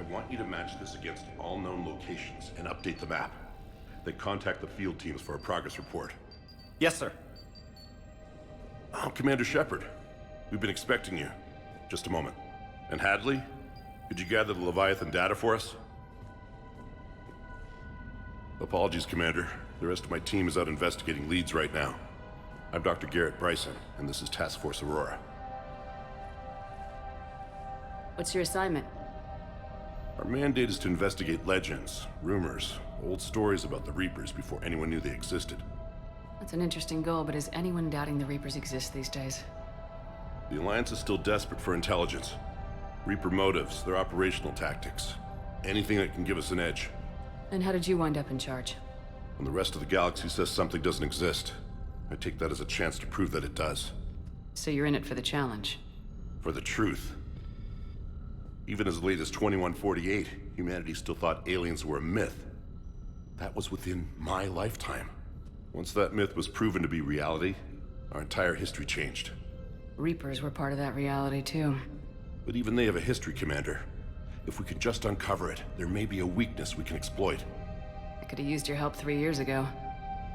I want you to match this against all known locations and update the map. Then contact the field teams for a progress report. Yes, sir. Oh, Commander Shepard. We've been expecting you. Just a moment. And Hadley? Could you gather the Leviathan data for us? Apologies, Commander. The rest of my team is out investigating leads right now. I'm Dr. Garrett Bryson, and this is Task Force Aurora. What's your assignment? Our mandate is to investigate legends, rumors, old stories about the Reapers before anyone knew they existed. That's an interesting goal, but is anyone doubting the Reapers exist these days? The Alliance is still desperate for intelligence. Reaper motives, their operational tactics. Anything that can give us an edge. And how did you wind up in charge? When the rest of the galaxy says something doesn't exist, I take that as a chance to prove that it does. So you're in it for the challenge? For the truth. Even as late as 2148, humanity still thought aliens were a myth. That was within my lifetime. Once that myth was proven to be reality, our entire history changed. Reapers were part of that reality, too. But even they have a history, Commander. If we can just uncover it, there may be a weakness we can exploit. I could have used your help 3 years ago.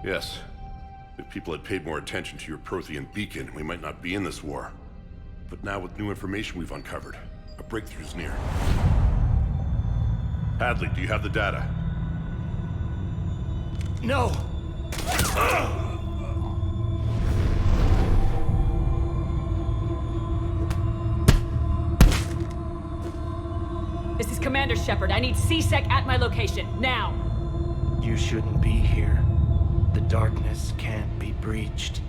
Yes. If people had paid more attention to your Prothean beacon, we might not be in this war. But now with new information we've uncovered, a breakthrough's near. Hadley, do you have the data? No! This is Commander Shepard. I need C-Sec at my location, now! You shouldn't be here. The darkness can't be breached.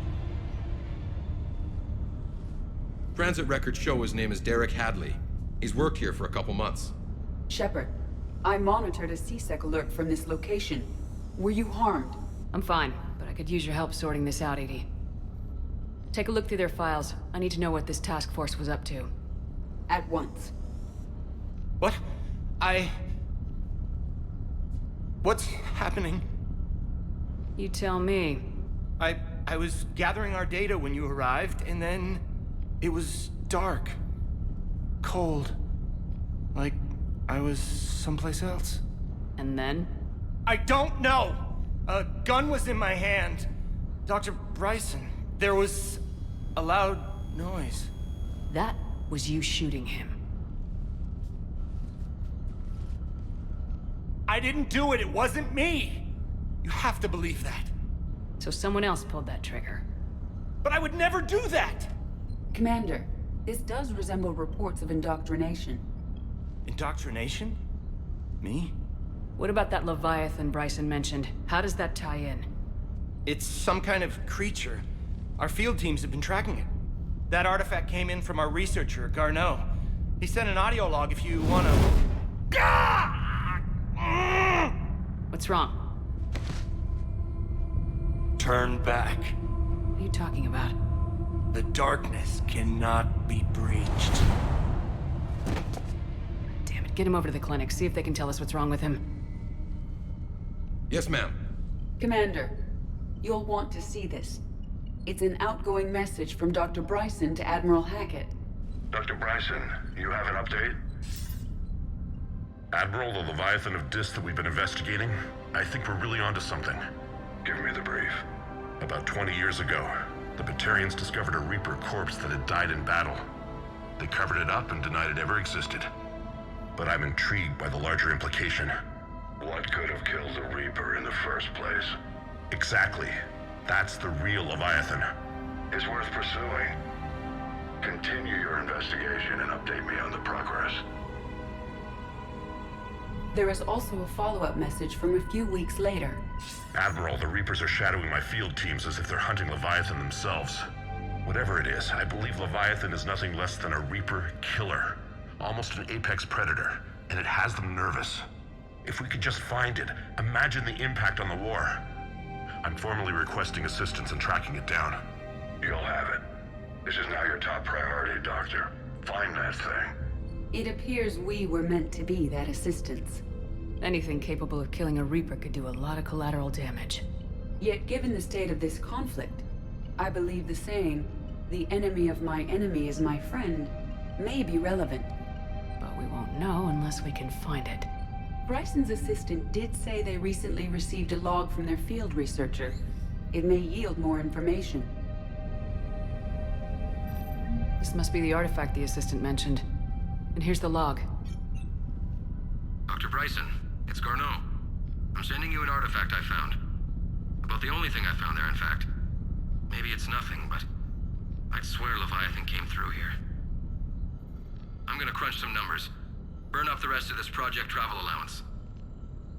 Transit records show his name is Derek Hadley. He's worked here for a couple months. Shepard, I monitored a C-Sec alert from this location. Were you harmed? I'm fine, but I could use your help sorting this out, Edie. Take a look through their files. I need to know what this task force was up to. At once. What? What's happening? You tell me. I was gathering our data when you arrived, and then it was dark. Cold. Like I was someplace else. And then? I don't know! A gun was in my hand. Dr. Bryson, there was a loud noise. That was you shooting him. I didn't do it, it wasn't me! You have to believe that. So someone else pulled that trigger. But I would never do that! Commander, this does resemble reports of indoctrination. Indoctrination? Me? What about that Leviathan Bryson mentioned? How does that tie in? It's some kind of creature. Our field teams have been tracking it. That artifact came in from our researcher, Garneau. He sent an audio log if you wanna... What's wrong? Turn back. What are you talking about? The darkness cannot be breached. Damn it, get him over to the clinic. See if they can tell us what's wrong with him. Yes, ma'am. Commander, you'll want to see this. It's an outgoing message from Dr. Bryson to Admiral Hackett. Dr. Bryson, you have an update? Admiral, the Leviathan of Dis that we've been investigating, I think we're really onto something. Give me the brief. About 20 years ago, the Batarians discovered a Reaper corpse that had died in battle. They covered it up and denied it ever existed. But I'm intrigued by the larger implication. What could have killed the Reaper in the first place? Exactly. That's the real Leviathan. It's worth pursuing. Continue your investigation and update me on the progress. There is also a follow-up message from a few weeks later. Admiral, the Reapers are shadowing my field teams as if they're hunting Leviathan themselves. Whatever it is, I believe Leviathan is nothing less than a Reaper killer. Almost an apex predator, and it has them nervous. If we could just find it, imagine the impact on the war. I'm formally requesting assistance in tracking it down. You'll have it. This is now your top priority, Doctor. Find that thing. It appears we were meant to be that assistance. Anything capable of killing a Reaper could do a lot of collateral damage. Yet given the state of this conflict, I believe the saying, "The enemy of my enemy is my friend," may be relevant. But we won't know unless Unless we can find it. Bryson's assistant did say they recently received a log from their field researcher. It may yield more information. This must be the artifact the assistant mentioned. And here's the log. Dr. Bryson, it's Garneau. I'm sending you an artifact I found. About the only thing I found there, in fact. Maybe it's nothing, but I'd swear Leviathan came through here. I'm gonna crunch some numbers. Burn up the rest of this project travel allowance.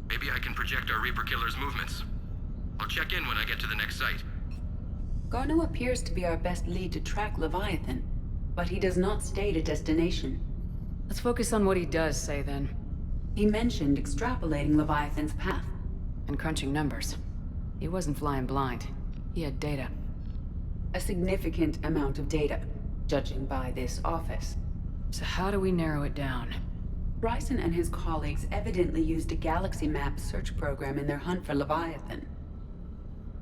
Maybe I can project our Reaper Killer's movements. I'll check in when I get to the next site. Garneau appears to be our best lead to track Leviathan, but he does not state a destination. Let's focus on what he does say then. He mentioned extrapolating Leviathan's path. And crunching numbers. He wasn't flying blind. He had data. A significant amount of data, judging by this office. So how do we narrow it down? Bryson and his colleagues evidently used a galaxy map search program in their hunt for Leviathan.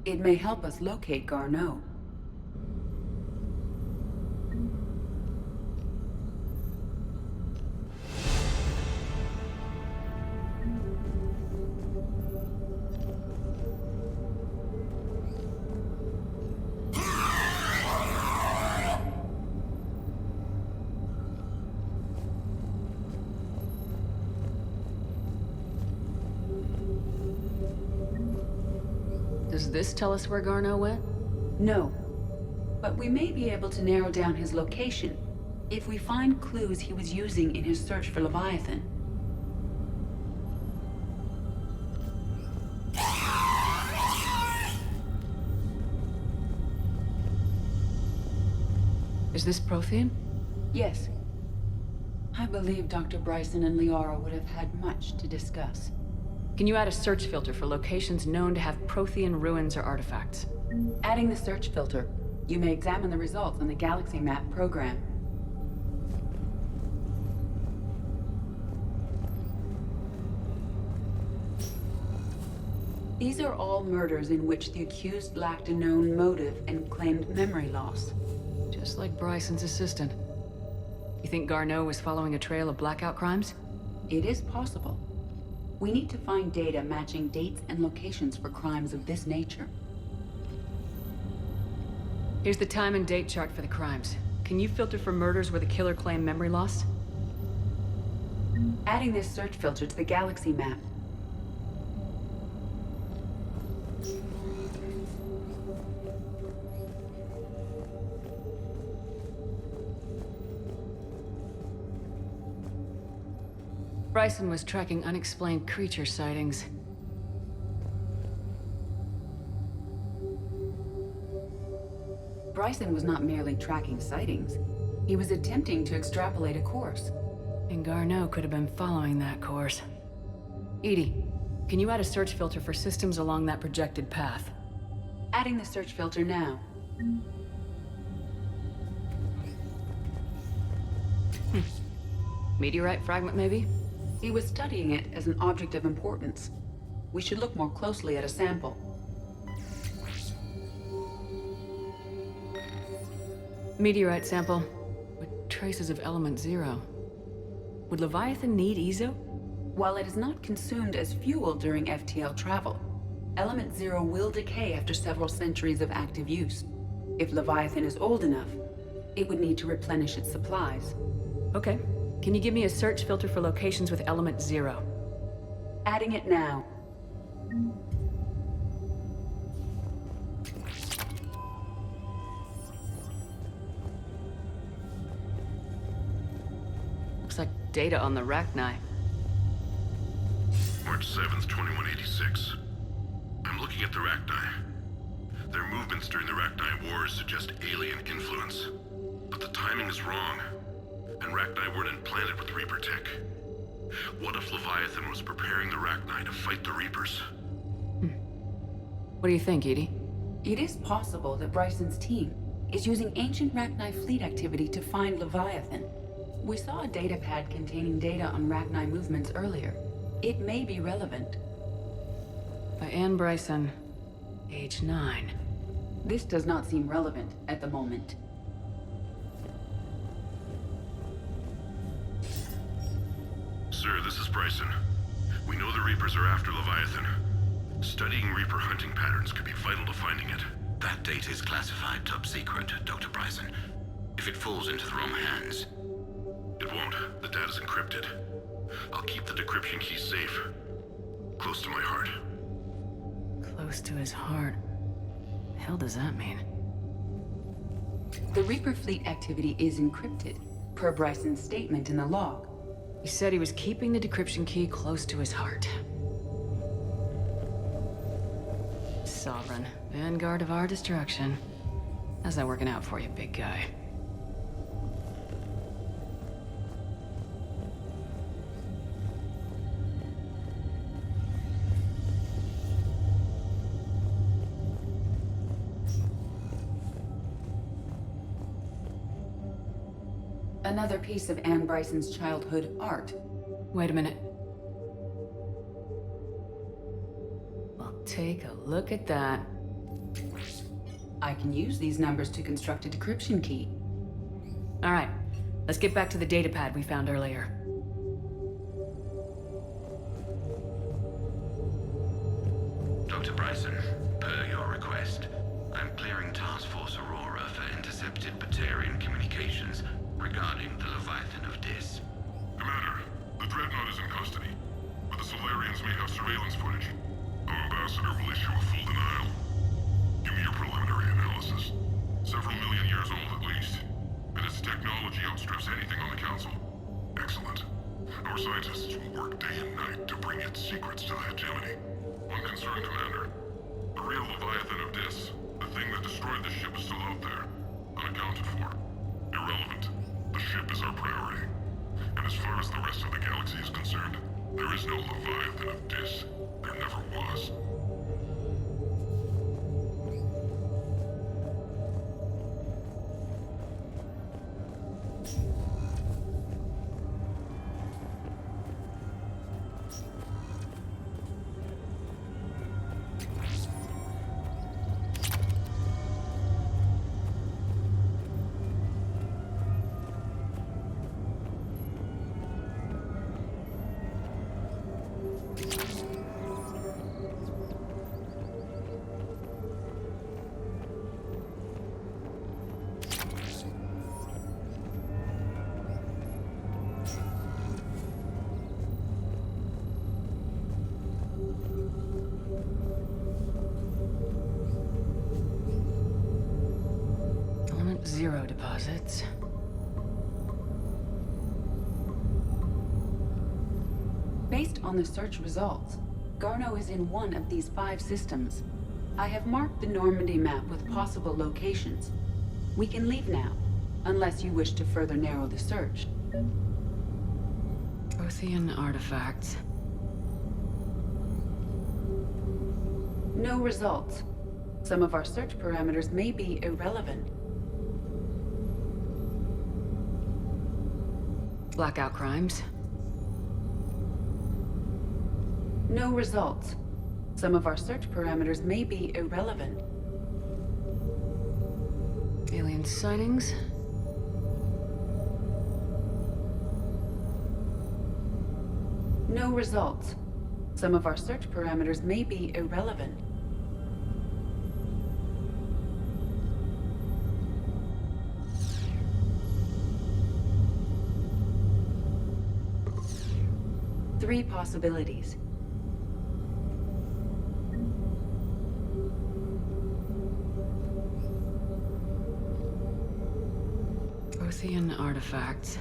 It may help us locate Garneau. Does this tell us where Garneau went? No. But we may be able to narrow down his location if we find clues he was using in his search for Leviathan. Is this Prothean? Yes. I believe Dr. Bryson and Liara would have had much to discuss. Can you add a search filter for locations known to have Prothean ruins or artifacts? Adding the search filter, you may examine the results on the Galaxy Map program. These are all murders in which the accused lacked a known motive and claimed memory loss. Just like Bryson's assistant. You think Garneau was following a trail of blackout crimes? It is possible. We need to find data matching dates and locations for crimes of this nature. Here's the time and date chart for the crimes. Can you filter for murders where the killer claimed memory loss? Adding this search filter to the Galaxy Map. Bryson was tracking unexplained creature sightings. Bryson was not merely tracking sightings. He was attempting to extrapolate a course. And Garneau could have been following that course. Edie, can you add a search filter for systems along that projected path? Adding the search filter now. Meteorite fragment, maybe? He was studying it as an object of importance. We should look more closely at a sample. Meteorite sample with traces of element 0. Would Leviathan need Ezo? While it is not consumed as fuel during FTL travel, element 0 will decay after several centuries of active use. If Leviathan is old enough, it would need to replenish its supplies. Okay. Can you give me a search filter for locations with element 0? Adding it now. Looks like data on the Rachni. March 7th, 2186. I'm looking at the Rachni. Their movements during the Rachni Wars suggest alien influence. But the timing is wrong. And Rachni weren't implanted with Reaper tech. What if Leviathan was preparing the Rachni to fight the Reapers? What do you think, Edie? It is possible that Bryson's team is using ancient Rachni fleet activity to find Leviathan. We saw a datapad containing data on Rachni movements earlier. It may be relevant. By Anne Bryson, age 9. This does not seem relevant at the moment. Sir, Bryson. We know the Reapers are after Leviathan. Studying Reaper hunting patterns could be vital to finding it. That data is classified top secret, Dr. Bryson. If it falls into the wrong hands... It won't. The data's encrypted. I'll keep the decryption key safe. Close to my heart. Close to his heart. The hell does that mean? The Reaper fleet activity is encrypted, per Bryson's statement in the log. He said he was keeping the decryption key close to his heart. Sovereign, vanguard of our destruction. How's that working out for you, big guy? Another piece of Anne Bryson's childhood art. Wait a minute. Well, take a look at that. I can use these numbers to construct a decryption key. All right, let's get back to the datapad we found earlier. Dr. Bryson, per your request, I'm clearing Task Force Aurora for intercepted Batarian communications regarding the Leviathan of Dis. Commander, the Dreadnought is in custody, but the Solarians may have surveillance footage. Our ambassador will issue a full denial. Give me your preliminary analysis. Several million years old at least, and its technology outstrips anything on the Council. Excellent. Our scientists will work day and night to bring its secrets to the hegemony. One concern, Commander. The real Leviathan of Dis, the thing that destroyed the ship, is still out there, unaccounted for. Irrelevant. The ship is our priority. And as far as the rest of the galaxy is concerned, there is no Leviathan of Dis. There never was. Zero deposits. Based on the search results, Garneau is in one of these 5 systems. I have marked the Normandy map with possible locations. We can leave now, unless you wish to further narrow the search. Prothean artifacts. No results. Some of our search parameters may be irrelevant. Blackout crimes. No results. Some of our search parameters may be irrelevant. Alien sightings. No results. Some of our search parameters may be irrelevant. Three possibilities. Prothean artifacts.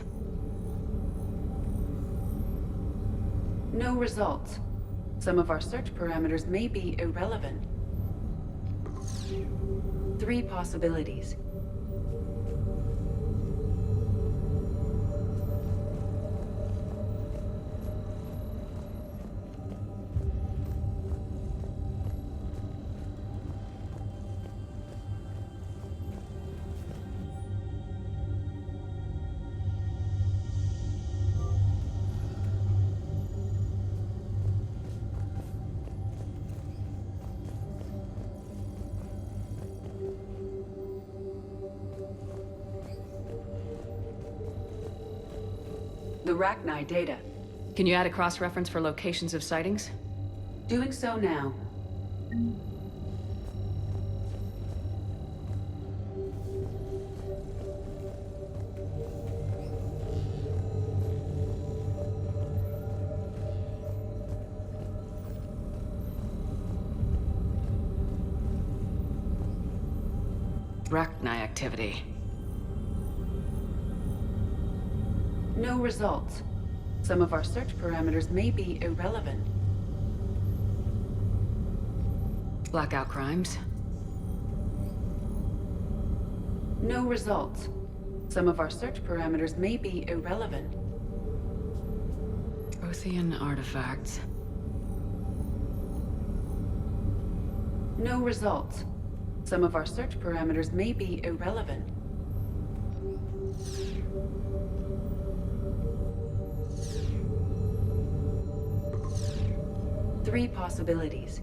No results. Some of our search parameters may be irrelevant. Three possibilities. The Rachni data. Can you add a cross-reference for locations of sightings? Doing so now. Arachnai activity. No results. Some of our search parameters may be irrelevant. Blackout crimes. No results. Some of our search parameters may be irrelevant. Prothean artifacts. No results. Some of our search parameters may be irrelevant. Three possibilities.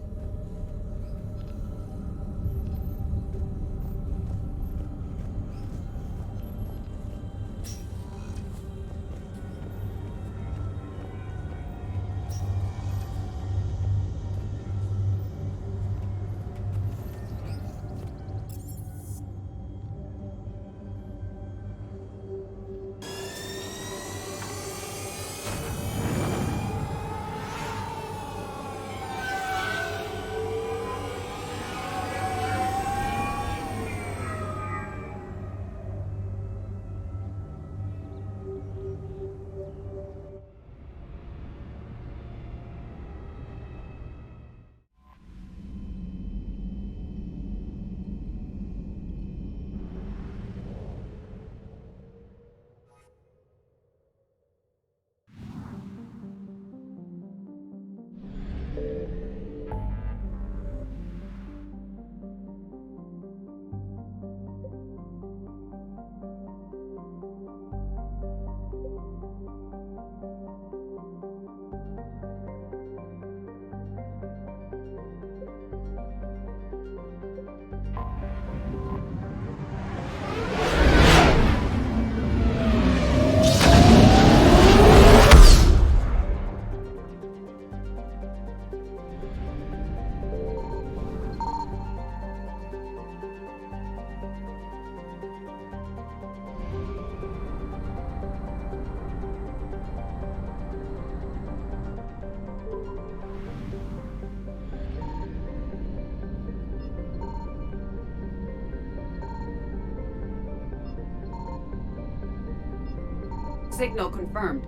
Signal confirmed.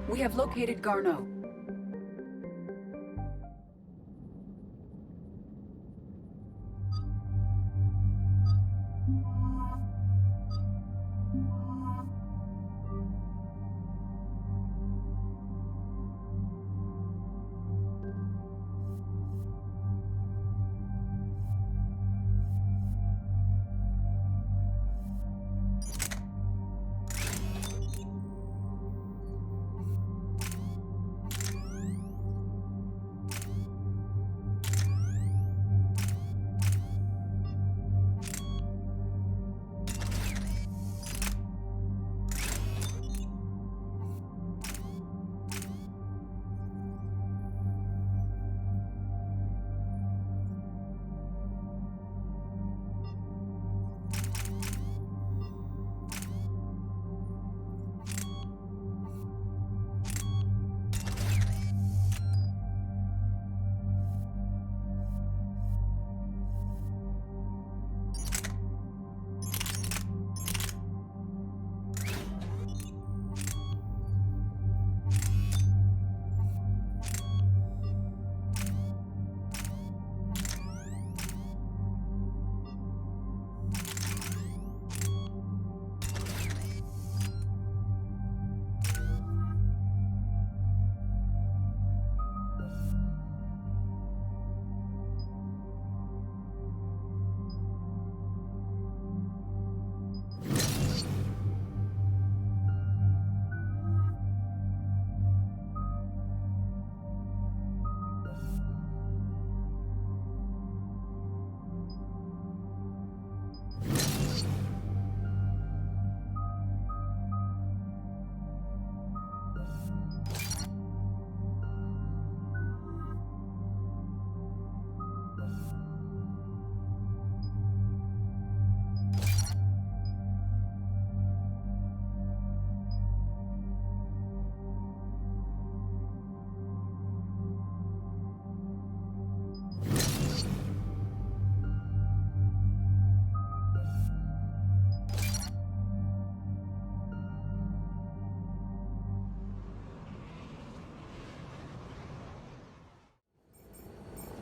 We have located Garneau.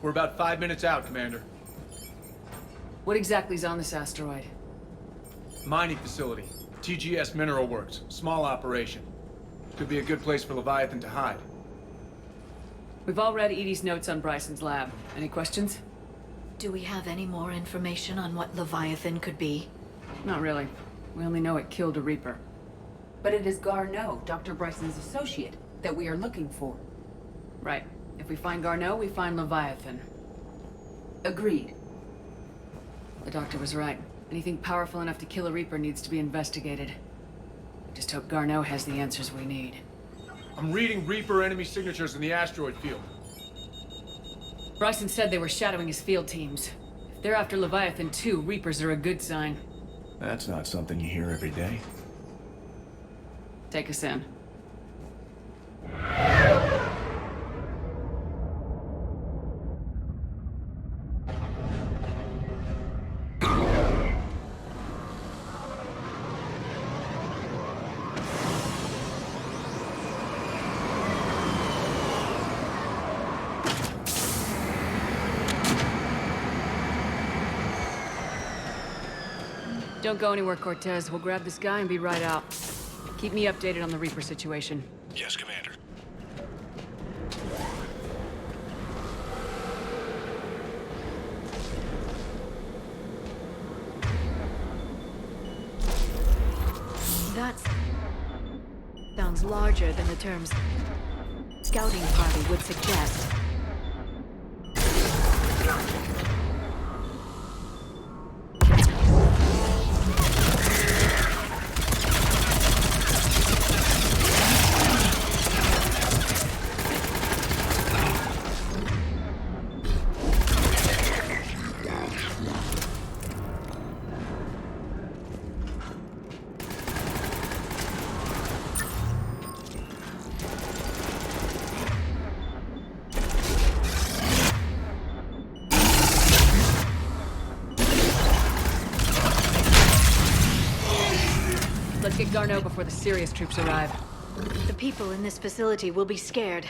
We're about 5 minutes out, Commander. What exactly is on this asteroid? Mining facility. TGS Mineral Works. Small operation. Could be a good place for Leviathan to hide. We've all read Edie's notes on Bryson's lab. Any questions? Do we have any more information on what Leviathan could be? Not really. We only know it killed a Reaper. But it is Garneau, Dr. Bryson's associate, that we are looking for. Right. If we find Garneau, we find Leviathan. Agreed. The doctor was right. Anything powerful enough to kill a Reaper needs to be investigated. I just hope Garneau has the answers we need. I'm reading Reaper enemy signatures in the asteroid field. Bryson said they were shadowing his field teams. If they're after Leviathan too, Reapers are a good sign. That's not something you hear every day. Take us in. Don't go anywhere, Cortez. We'll grab this guy and be right out. Keep me updated on the Reaper situation. Yes, Commander. That sounds larger than the terms scouting party would suggest. Let's get Garneau before the serious troops arrive. The people in this facility will be scared.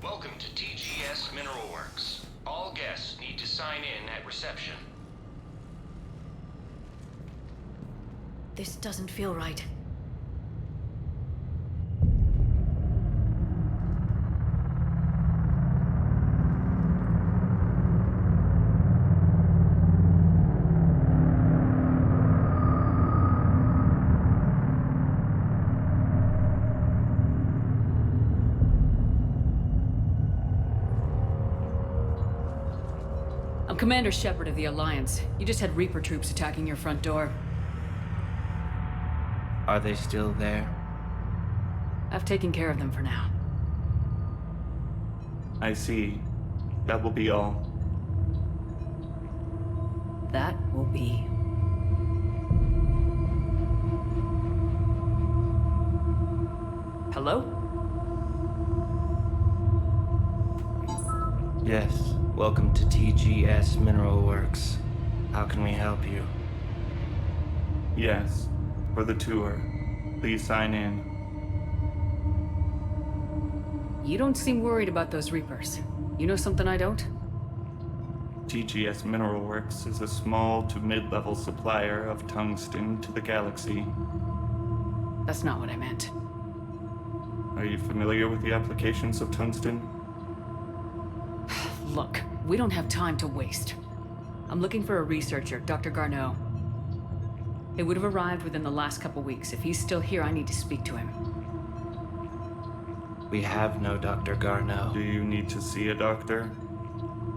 Welcome to TGS Mineral Works. All guests need to sign in at reception. This doesn't feel right. I'm Commander Shepard of the Alliance. You just had Reaper troops attacking your front door. Are they still there? I've taken care of them for now. I see. That will be all. That will be. Hello? Yes. Welcome to TGS Mineral Works. How can we help you? Yes. For the tour. Please sign in. You don't seem worried about those Reapers. You know something I don't? TGS Mineral Works is a small to mid-level supplier of tungsten to the galaxy. That's not what I meant. Are you familiar with the applications of tungsten? Look, we don't have time to waste. I'm looking for a researcher, Dr. Garneau. It would have arrived within the last couple weeks. If he's still here, I need to speak to him. We have no Dr. Garneau. Do you need to see a doctor?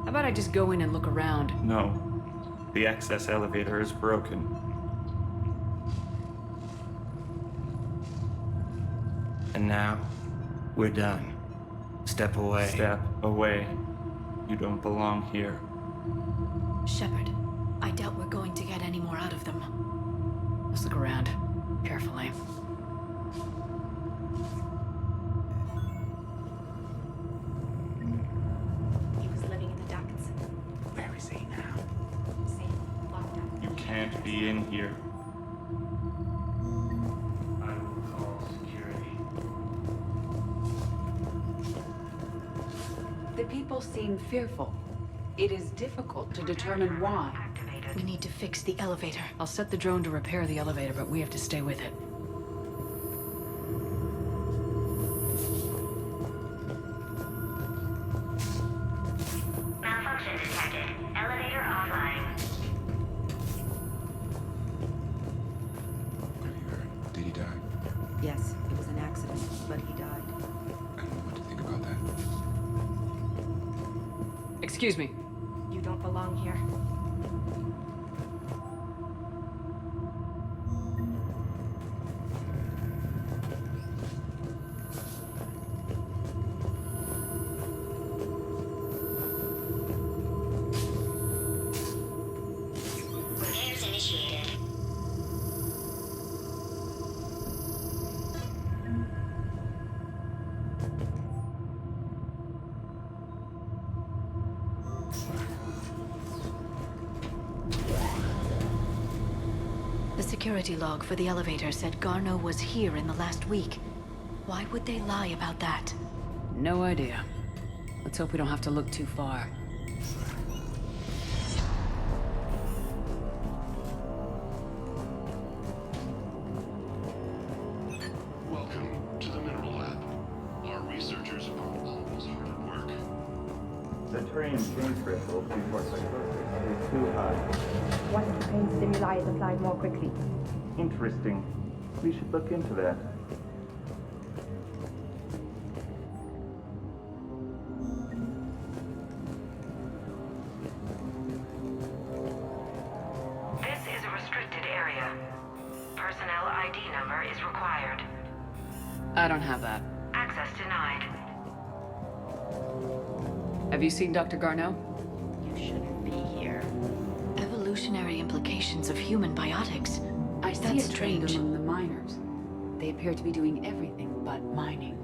How about I just go in and look around? No. The access elevator is broken. And now, we're done. Step away. Step away. You don't belong here. Shepard, I doubt we're going to get any more out of them. Let's look around. Carefully. He was living in the ducts. Where is he now? Safe, locked up. You can't be in here. I will call security. The people seem fearful. It is difficult to determine why. We need to fix the elevator. I'll set the drone to repair the elevator, but we have to stay with it. Malfunction detected. Elevator offline. What have you heard? Did he die? Yes, it was an accident, but he died. I don't know what to think about that. Excuse me. You don't belong here. Repairs initiated. The security log for the elevator said Garneau was here in the last week. Why would they lie about that? No idea. Let's hope we don't have to look too far. Welcome to the Mineral Lab. Our researchers are always hard at work. Centurion change threshold before psychosis is too high. What if the pain stimuli is applied more quickly? Interesting. We should look into that. This is a restricted area. Personnel ID number is required. I don't have that. Access denied. Have you seen Dr. Garneau? You shouldn't be here. Evolutionary implications of human biotics. I see That's a trend strange. among the miners. They appear to be doing everything but mining.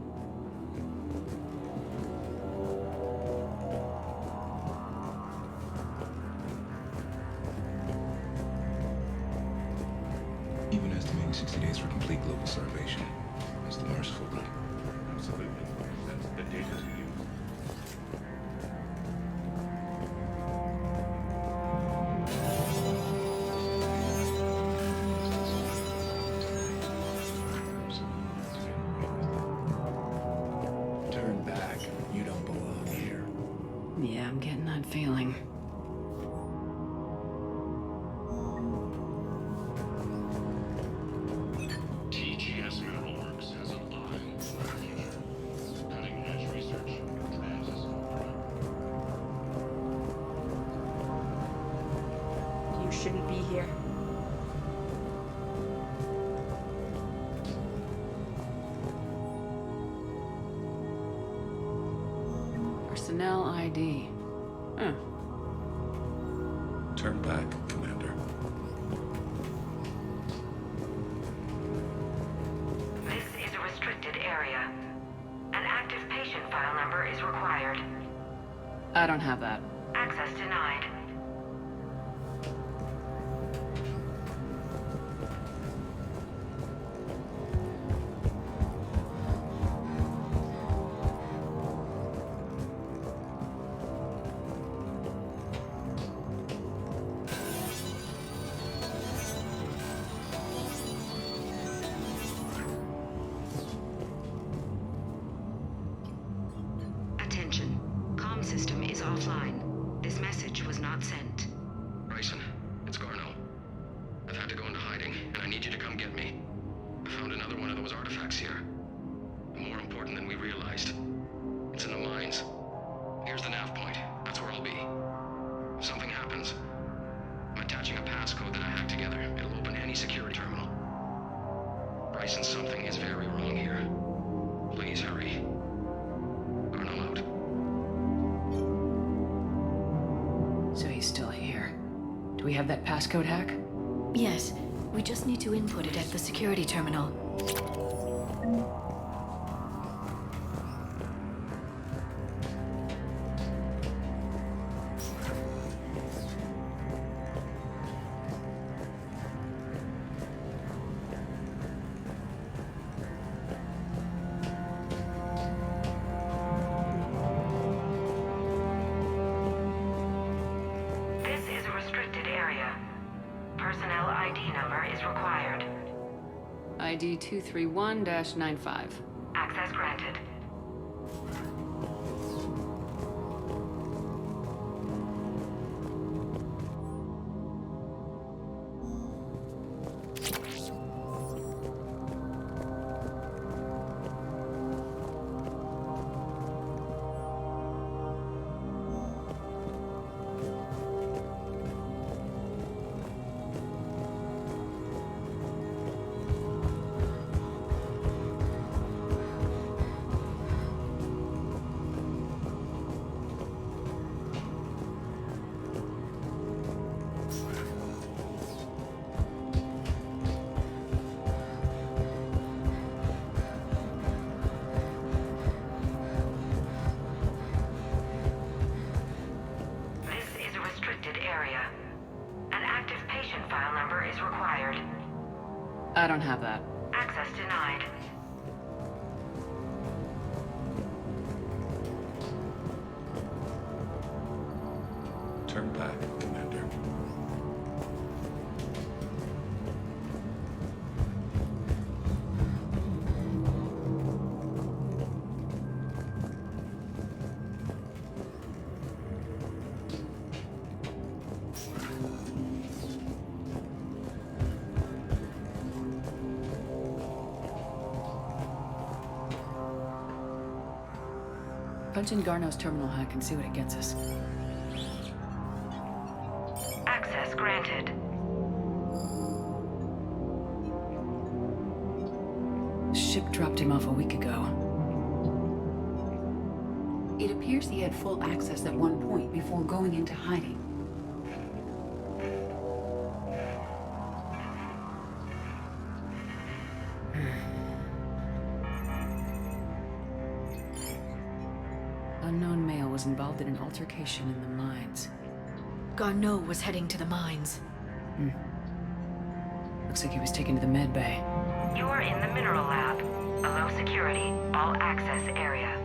Even estimating 60 days for complete global starvation. That's the merciful route. Absolutely. That's the data to use. Turn back. You don't belong here. Yeah, I'm getting that feeling. TGS Mineral Works has a line for our future. Cutting-edge research drives us forward. You shouldn't be here. Personnel ID. Huh. Turn back, Commander. This is a restricted area. An active patient file number is required. I don't have that. Access denied. Attention. Comm system is offline. This message was not sent. Bryson, it's Garneau. I've had to go into hiding, and I need you to come get me. I found another one of those artifacts here. More important than we realized. It's in the mines. Here's the nav point. That's where I'll be. If something happens, I'm attaching a passcode that I hacked together. It'll open any security terminal. Bryson, something is very wrong here. Please hurry. Garneau out. So he's still here. Do we have that passcode hack? Yes, we just need to input it at the security terminal. ID 231-95. Access granted. I don't have that. Access denied. Turn back, Commander. Punch in Garneau's terminal hack and see what it gets us. Access granted. Ship dropped him off a week ago. It appears he had full access at one point before going into hiding. Unknown male was involved in an altercation in the mines. Garneau was heading to the mines. Looks like he was taken to the med bay. You are in the mineral lab, a low security, all access area.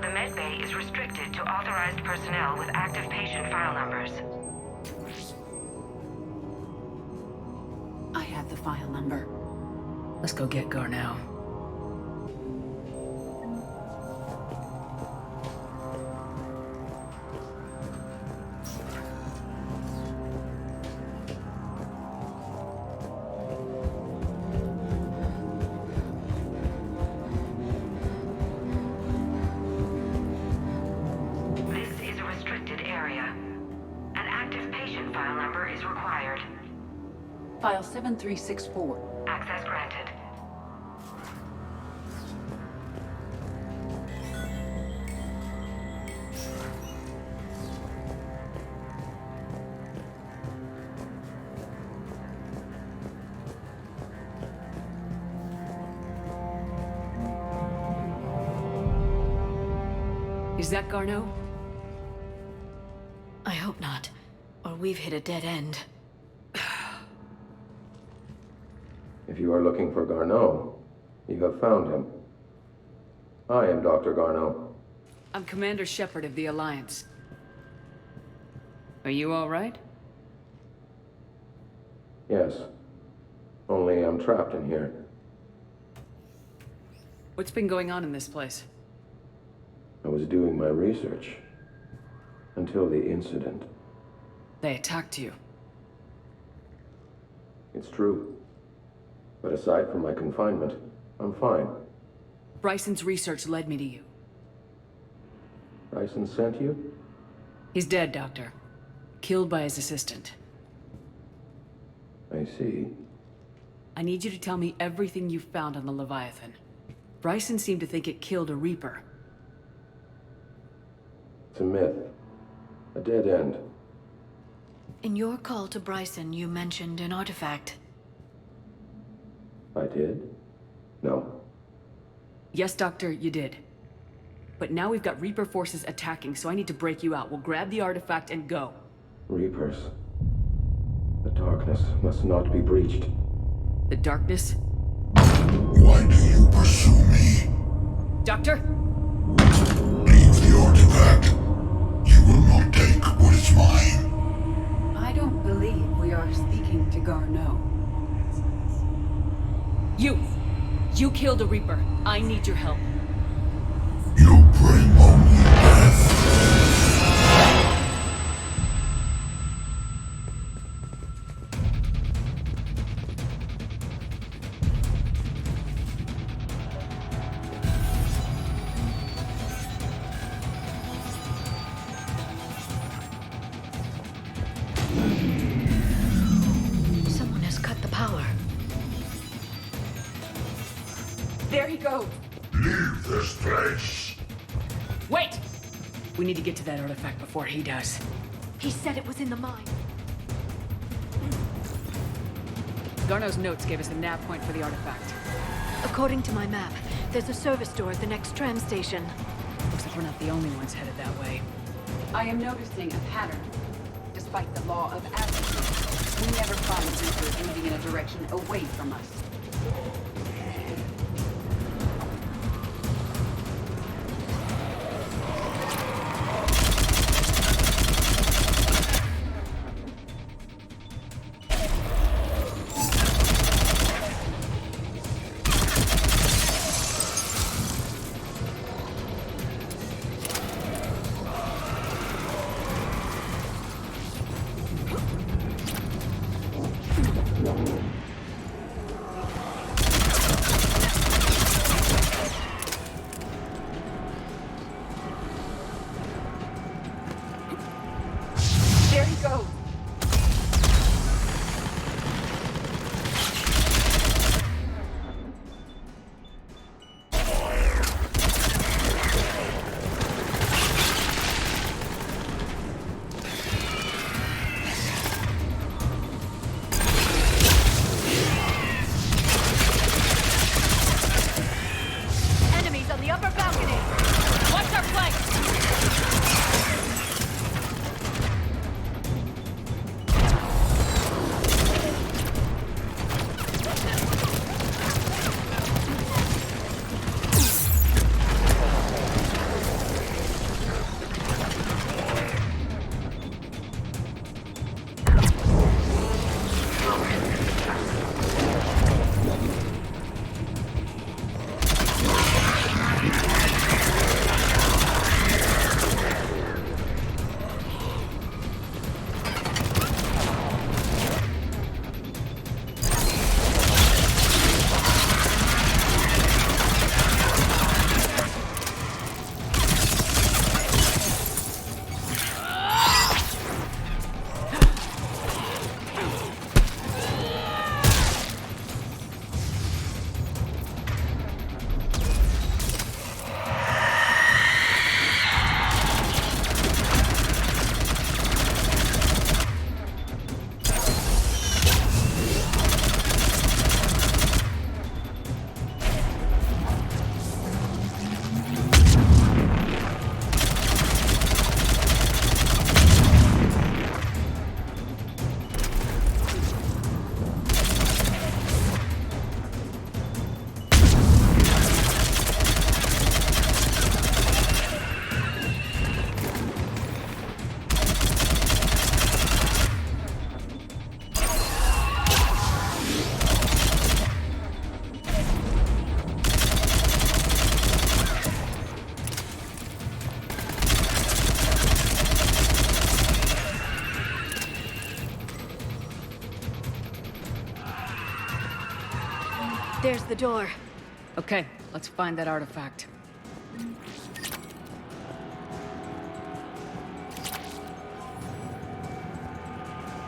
The med bay is restricted to authorized personnel with active patient file numbers. I have the file number. Let's go get Garneau. File 7364. Access granted. Is that Garneau? I hope not, or we've hit a dead end. If you are looking for Garneau, you have found him. I am Dr. Garneau. I'm Commander Shepard of the Alliance. Are you all right? Yes. Only I'm trapped in here. What's been going on in this place? I was doing my research. Until the incident. They attacked you. It's true. But aside from my confinement, I'm fine. Bryson's research led me to you. Bryson sent you? He's dead, Doctor. Killed by his assistant. I see. I need you to tell me everything you found on the Leviathan. Bryson seemed to think it killed a Reaper. It's a myth. A dead end. In your call to Bryson, you mentioned an artifact. I did? No. Yes, Doctor, you did. But now we've got Reaper forces attacking, so I need to break you out. We'll grab the artifact and go. Reapers. The darkness must not be breached. The darkness? Why do you pursue me? Doctor? Leave the artifact. You will not take what is mine. I don't believe we are speaking to Garneau. You killed a Reaper. I need your help. You bring only death. Someone has cut the power. There he goes. Leave this place. Wait! We need to get to that artifact before he does. He said it was in the mine. Garneau's notes gave us a nav point for the artifact. According to my map, there's a service door at the next tram station. Looks like we're not the only ones headed that way. I am noticing a pattern. Despite the law of averages, we never find Reapers moving in a direction away from us. There he goes. Enemies on the upper balcony! Watch our flanks! There's the door. Okay, let's find that artifact.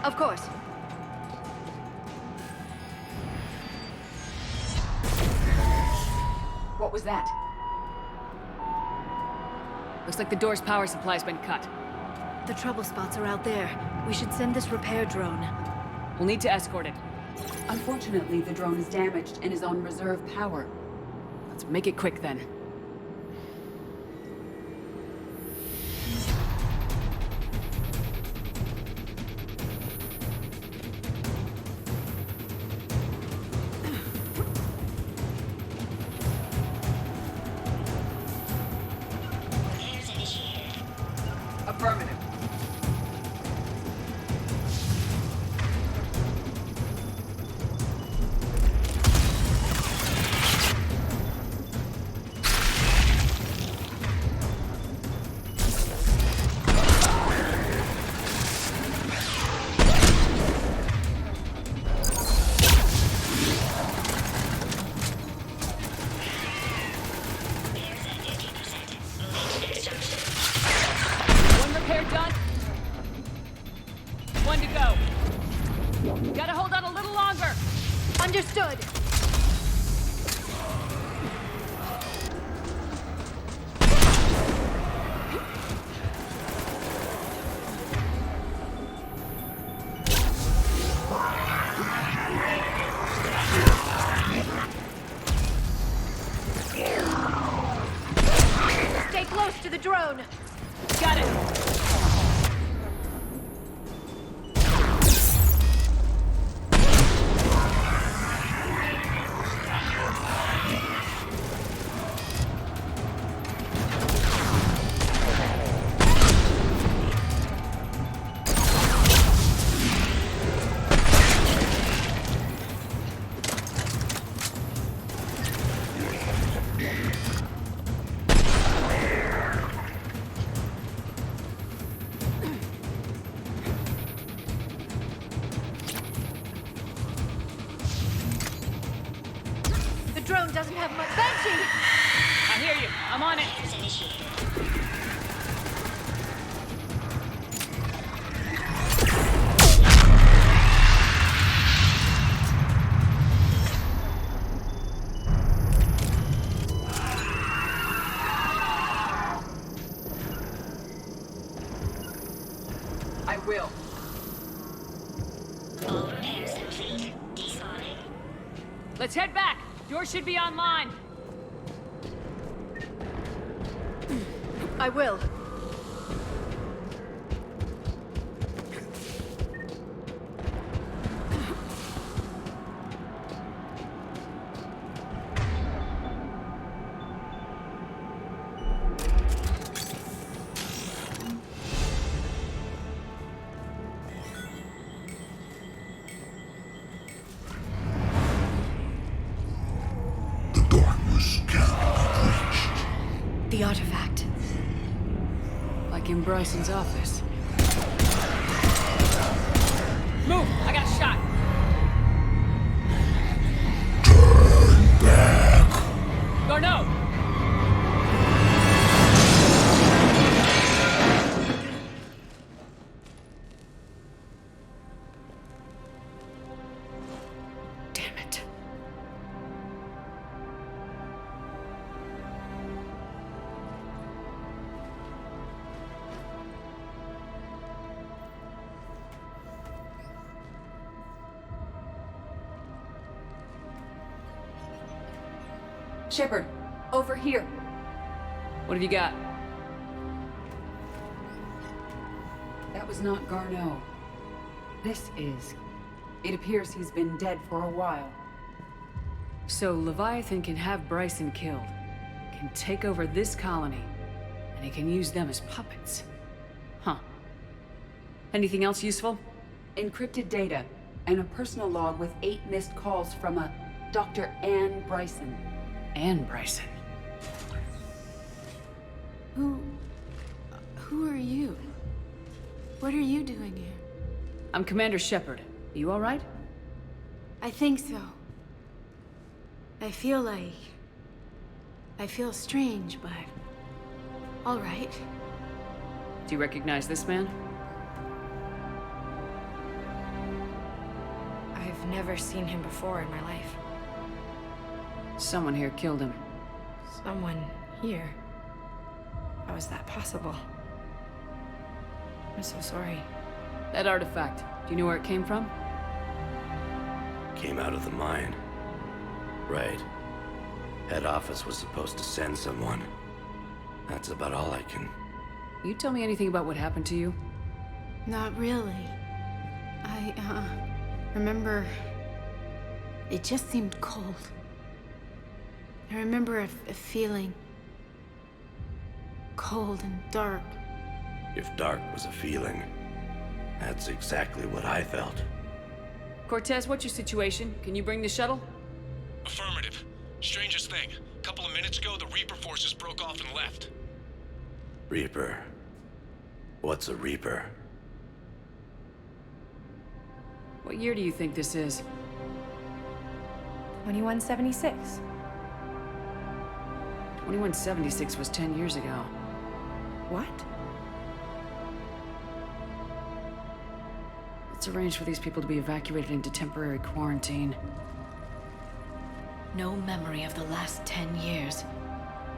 Of course. What was that? Looks like the door's power supply's been cut. The trouble spots are out there. We should send this repair drone. We'll need to escort it. Unfortunately, the drone is damaged and is on reserve power. Let's make it quick then. Affirmative. One repair done. One to go. Gotta hold on a little longer. Understood. Stay close to the drone. Got it. The drone doesn't have much. Banshee! I hear you. I'm on it. I will. Let's head back. Yours should be online. I will. The artifact. Like in Bryson's office. Move! I got a shot! Turn back. Garneau! Damn it. Shepard, over here. What have you got? That was not Garneau. This is. It appears he's been dead for a while. So Leviathan can have Bryson killed, can take over this colony, and he can use them as puppets. Huh. Anything else useful? Encrypted data, and a personal log with 8 missed calls from a Dr. Anne Bryson. Anne Bryson. Who are you? What are you doing here? I'm Commander Shepard. You all right? I think so. I feel strange, but all right. Do you recognize this man? I've never seen him before in my life. Someone here killed him. Someone here? How is that possible? I'm so sorry. That artifact, do you know where it came from? Came out of the mine. Right. Head office was supposed to send someone. That's about all I can... You tell me anything about what happened to you? Not really. I, remember... It just seemed cold. I remember a feeling... cold and dark. If dark was a feeling, that's exactly what I felt. Cortez, what's your situation? Can you bring the shuttle? Affirmative. Strangest thing. A couple of minutes ago, the Reaper forces broke off and left. Reaper. What's a Reaper? What year do you think this is? 2176. 2176 was 10 years ago. What? Let's arrange for these people to be evacuated into temporary quarantine. No memory of the last 10 years.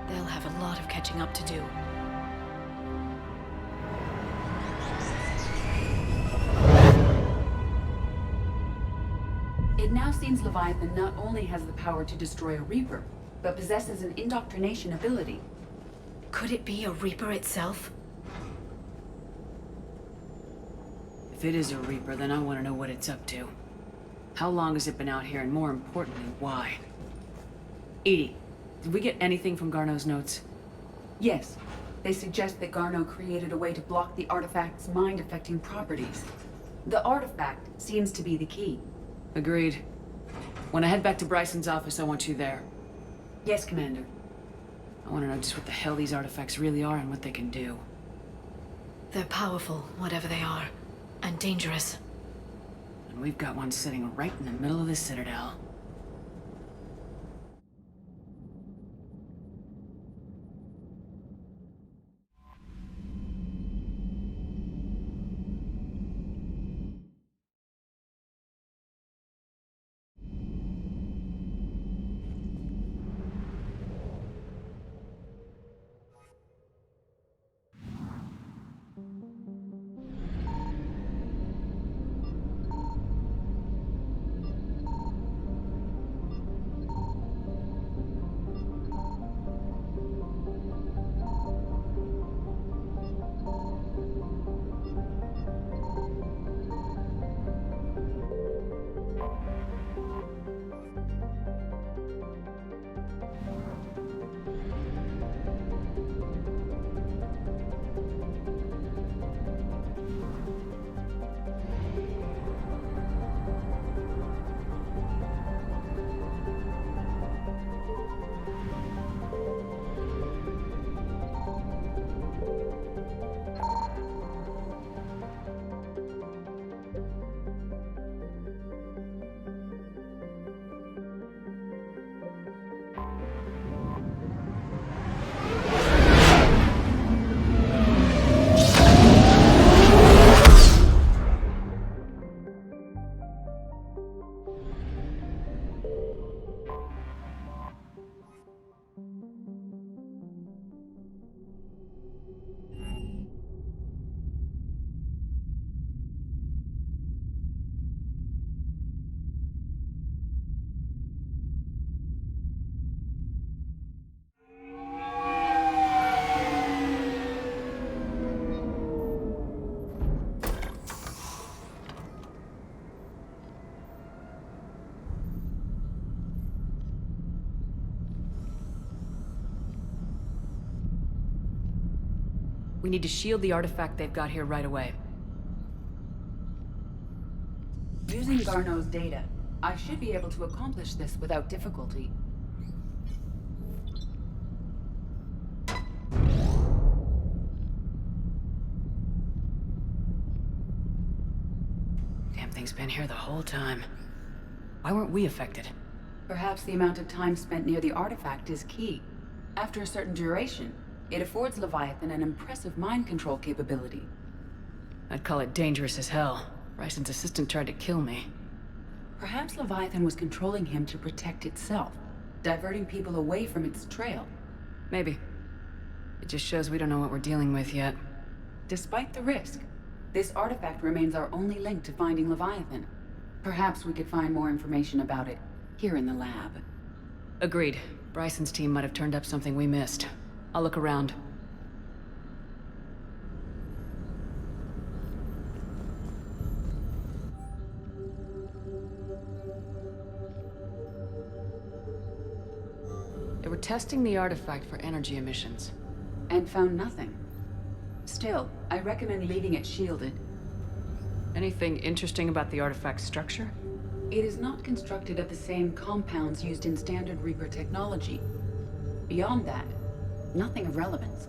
They'll have a lot of catching up to do. It now seems Leviathan not only has the power to destroy a Reaper, but possesses an indoctrination ability. Could it be a Reaper itself? If it is a Reaper, then I want to know what it's up to. How long has it been out here, and more importantly, why? Edie, did we get anything from Garneau's notes? Yes. They suggest that Garneau created a way to block the artifact's mind-affecting properties. The artifact seems to be the key. Agreed. When I head back to Bryson's office, I want you there. Yes, Commander. I want to know just what the hell these artifacts really are and what they can do. They're powerful, whatever they are, and dangerous. And we've got one sitting right in the middle of the Citadel. We need to shield the artifact they've got here right away. Using Garneau's data, I should be able to accomplish this without difficulty. Damn thing's been here the whole time. Why weren't we affected? Perhaps the amount of time spent near the artifact is key. After a certain duration, it affords Leviathan an impressive mind control capability. I'd call it dangerous as hell. Bryson's assistant tried to kill me. Perhaps Leviathan was controlling him to protect itself, diverting people away from its trail. Maybe. It just shows we don't know what we're dealing with yet. Despite the risk, This artifact remains our only link to finding Leviathan. Perhaps we could find more information about it here in the lab. Agreed. Bryson's team might have turned up something we missed. I'll look around. They were testing the artifact for energy emissions. And found nothing. Still, I recommend leaving it shielded. Anything interesting about the artifact's structure? It is not constructed of the same compounds used in standard Reaper technology. Beyond that, nothing of relevance.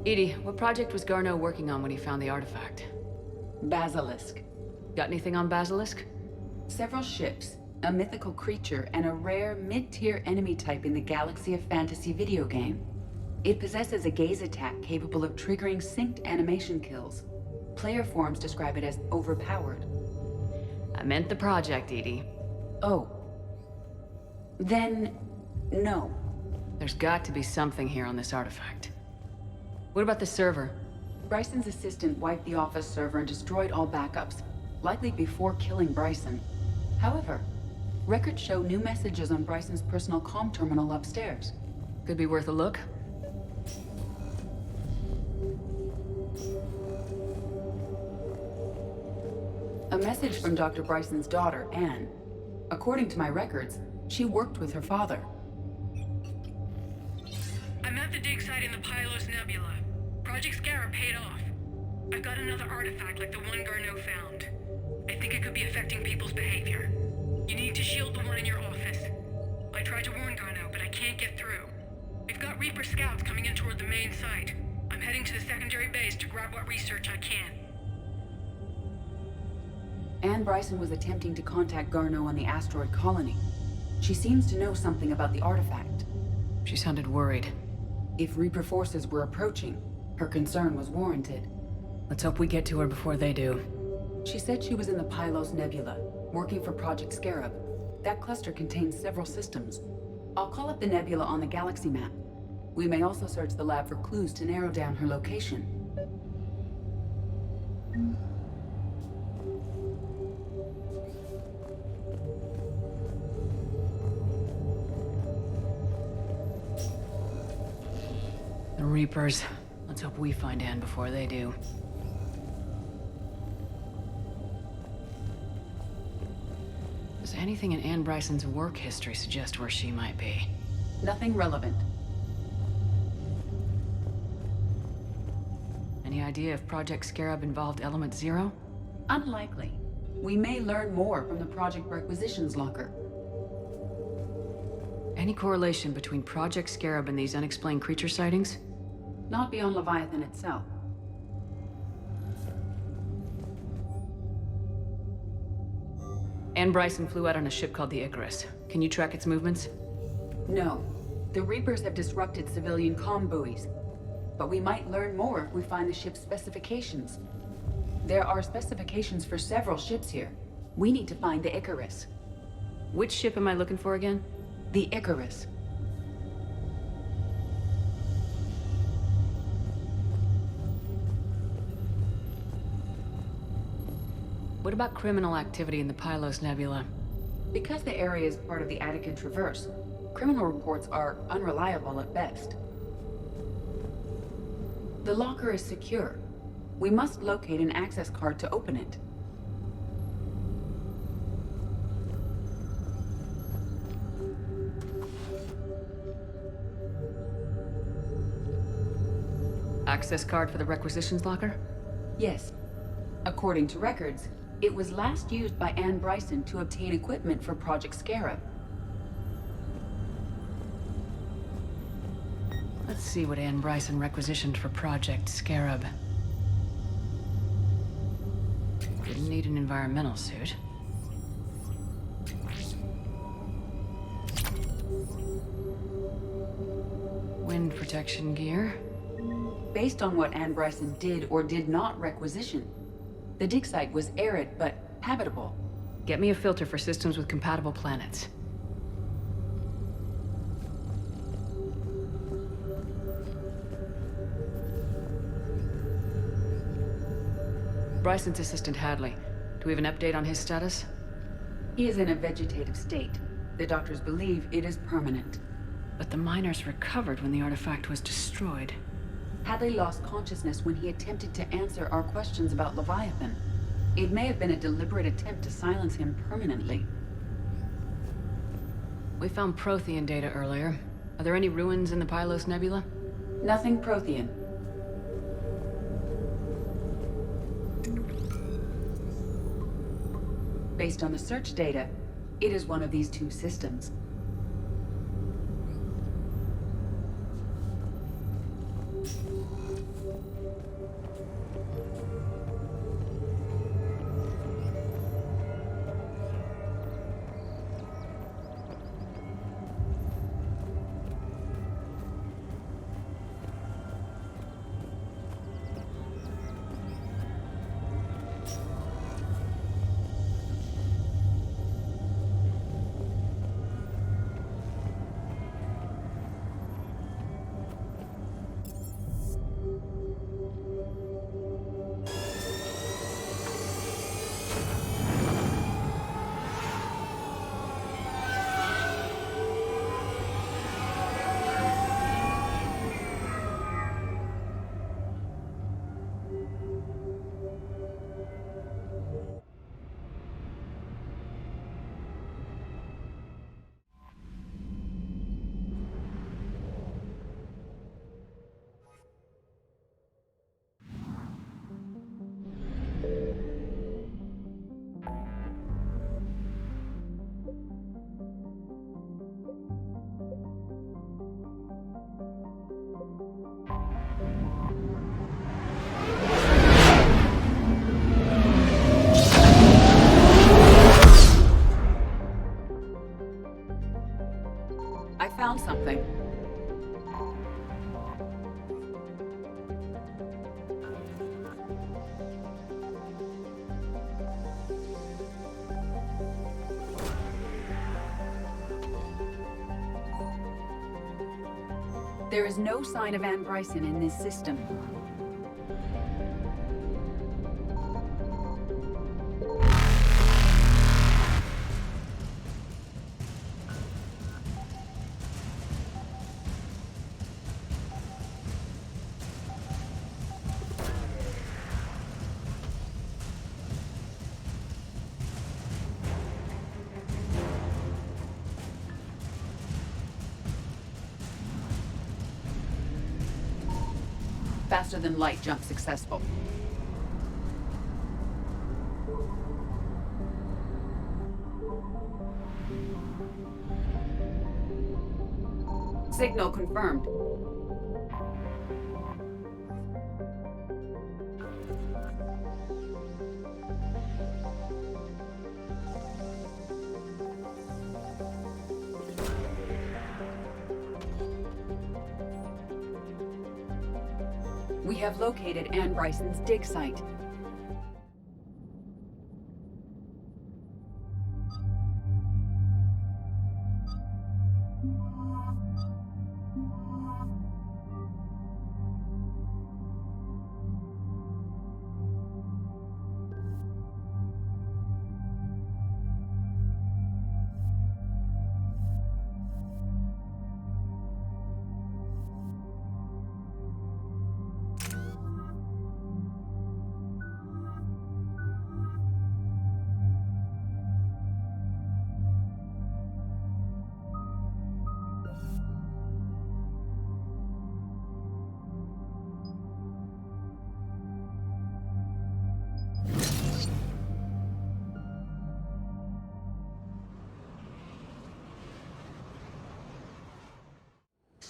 Edie, what project was Garneau working on when he found the artifact? Basilisk. Got anything on Basilisk? Several ships, a mythical creature, and a rare mid-tier enemy type in the Galaxy of Fantasy video game. It possesses a gaze attack capable of triggering synced animation kills. Player forums describe it as overpowered. I meant the project, Edie. Oh. Then, no. There's got to be something here on this artifact. What about the server? Bryson's assistant wiped the office server and destroyed all backups, likely before killing Bryson. However, records show new messages on Bryson's personal comm terminal upstairs. Could be worth a look. A message from Dr. Bryson's daughter, Anne. According to my records, she worked with her father. I'm at the dig site in the Pylos Nebula. Project Scarab paid off. I've got another artifact like the one Garneau found. I think it could be affecting people's behavior. You need to shield the one in your office. I tried to warn Garneau, but I can't get through. We've got Reaper scouts coming in toward the main site. I'm heading to the secondary base to grab what research I can. Anne Bryson was attempting to contact Garneau on the asteroid colony. She seems to know something about the artifact. She sounded worried. If Reaper forces were approaching, her concern was warranted. Let's hope we get to her before they do. She said she was in the Pylos Nebula, working for Project Scarab. That cluster contains several systems. I'll call up the nebula on the galaxy map. We may also search the lab for clues to narrow down her location. The Reapers. Let's hope we find Anne before they do. Does anything in Anne Bryson's work history suggest where she might be? Nothing relevant. Any idea if Project Scarab involved Element Zero? Unlikely. We may learn more from the Project Requisitions Locker. Any correlation between Project Scarab and these unexplained creature sightings? Not beyond Leviathan itself. Anne Bryson flew out on a ship called the Icarus. Can you track its movements? No. The Reapers have disrupted civilian comm buoys. But we might learn more if we find the ship's specifications. There are specifications for several ships here. We need to find the Icarus. Which ship am I looking for again? The Icarus. What about criminal activity in the Pylos Nebula? Because the area is part of the Attican Traverse, criminal reports are unreliable at best. The locker is secure. We must locate an access card to open it. Access card for the requisitions locker? Yes. According to records, it was last used by Anne Bryson to obtain equipment for Project Scarab. Let's see what Anne Bryson requisitioned for Project Scarab. Didn't need an environmental suit. wind protection gear. Based on what Anne Bryson did or did not requisition, the dig site was arid but habitable. Get me a filter for systems with compatible planets. Bryson's assistant Hadley. Do we have an update on his status? He is in a vegetative state. The doctors believe it is permanent. But the miners recovered when the artifact was destroyed. Hadley lost consciousness when he attempted to answer our questions about Leviathan. It may have been a deliberate attempt to silence him permanently. We found Prothean data earlier. Are there any ruins in the Pylos Nebula? Nothing Prothean. Based on the search data, it is one of these two systems. I found something. There is no sign of Anne Bryson in this system. Faster than light jump successful. Signal confirmed. We have located Anne Bryson's dig site.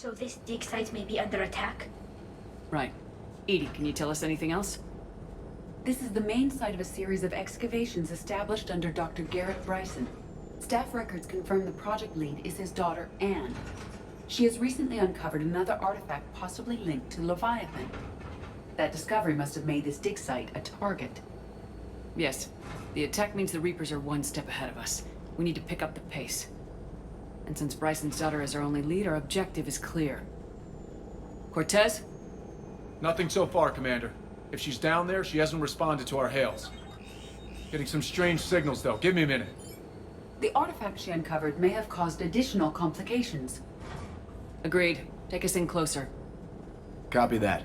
So this dig site may be under attack? Right. Edie, can you tell us anything else? This is the main site of a series of excavations established under Dr. Garrett Bryson. Staff records confirm the project lead is his daughter, Anne. She has recently uncovered another artifact possibly linked to Leviathan. That discovery must have made this dig site a target. Yes. The attack means the Reapers are one step ahead of us. We need to pick up the pace. And since Bryson's daughter is our only lead, our objective is clear. Cortez? Nothing so far, Commander. If she's down there, she hasn't responded to our hails. Getting some strange signals, though. Give me a minute. The artifact she uncovered may have caused additional complications. Agreed. Take us in closer. Copy that.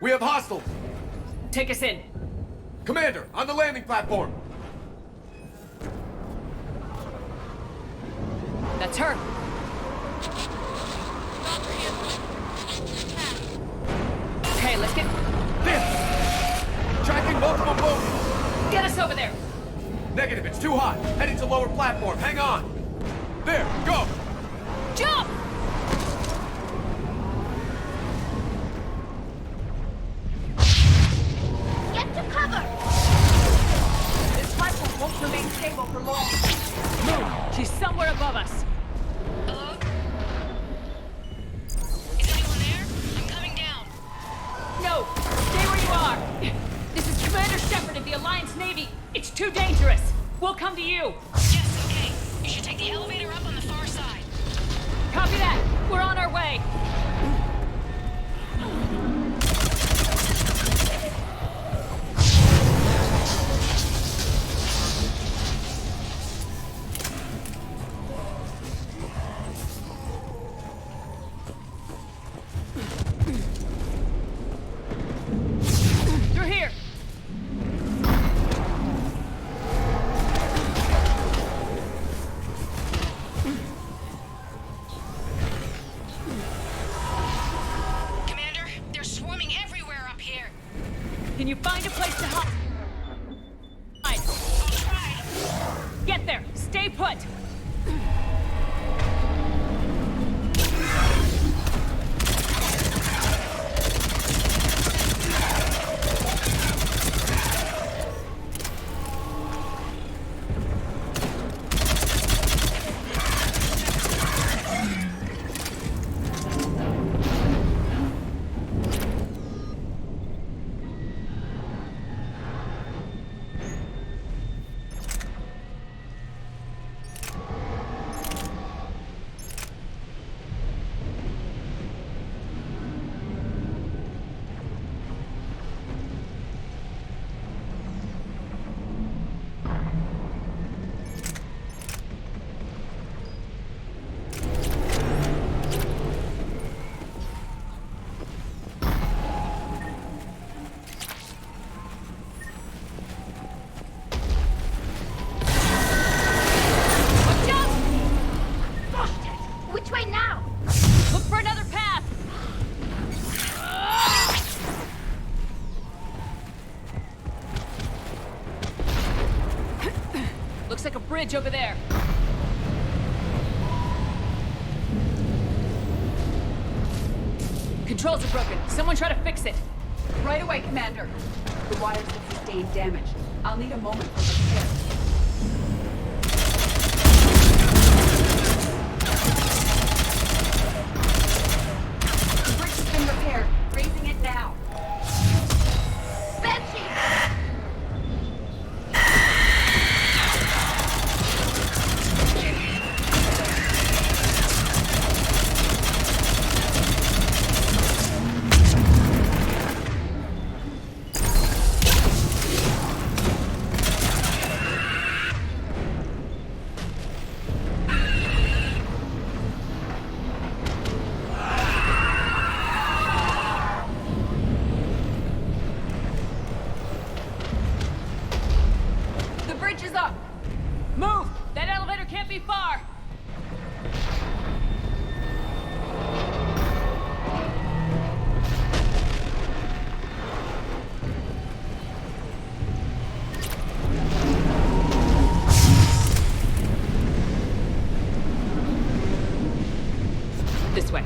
We have hostile! Take us in! Commander, on the landing platform! That's her! Okay, let's get... This! Tracking multiple boats! Get us over there! Negative, it's too hot. Heading to lower platform, hang on! There, go! Jump! Get to cover! This platform won't remain stable for long. Move! She's somewhere above us. Hello? Is anyone there? I'm coming down. No! Stay where you are! This is Commander Shepard of the Alliance Navy. It's too dangerous. We'll come to you. Yes, okay. You should take the elevator up on the far side. Copy that. We're on our way. You're here. Commander, they're swarming everywhere up here. Can you find a place to hide? I'll try. Get there. Stay put. Which way now? Look for another path. Looks like a bridge over there. Controls are broken. Someone try to fix it. Right away, Commander. The wires have sustained damage. I'll need a moment for repair. The bridge has been repaired. Raising it now. Banshee! The bridge is up. Move! That elevator can't be far. This way.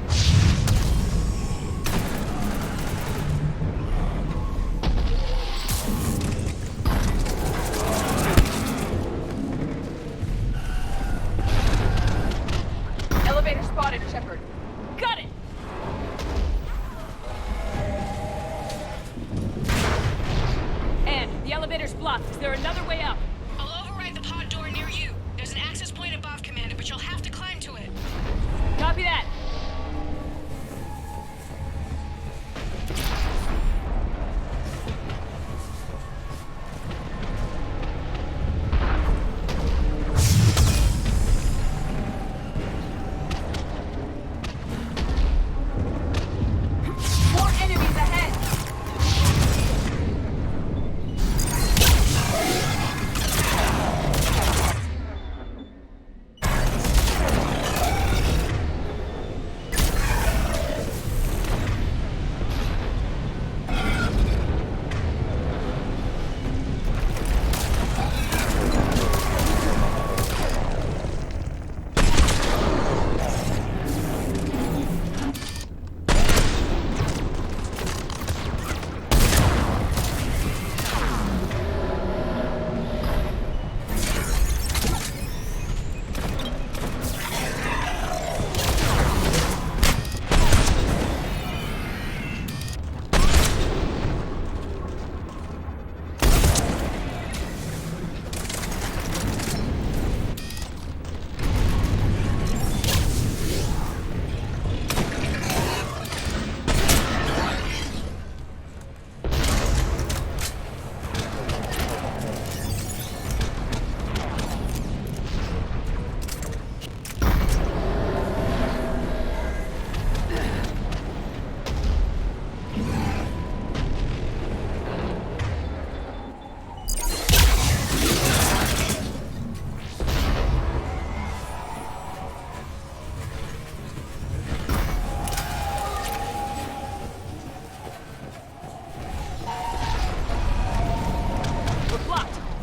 She'll have to climb to it. Copy that.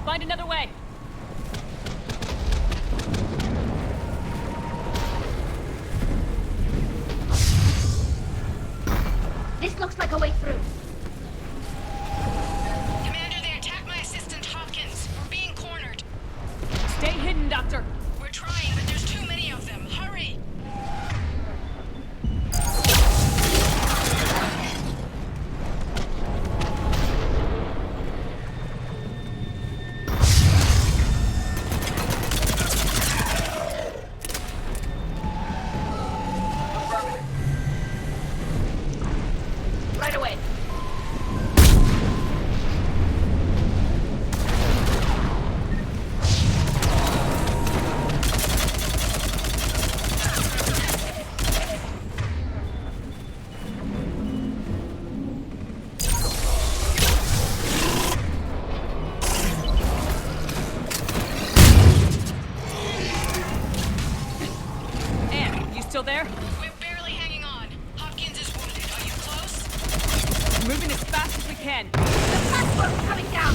Find another way. This looks like a way through. Commander, they attacked my assistant, Hopkins. We're being cornered. Stay hidden, Doctor. We're trying, but there's too many of them. Hurry! Right away. Anne, you still there? We're barely hanging on. Hopkins is wounded. Are you close? Moving as fast as we can. The platform's coming down.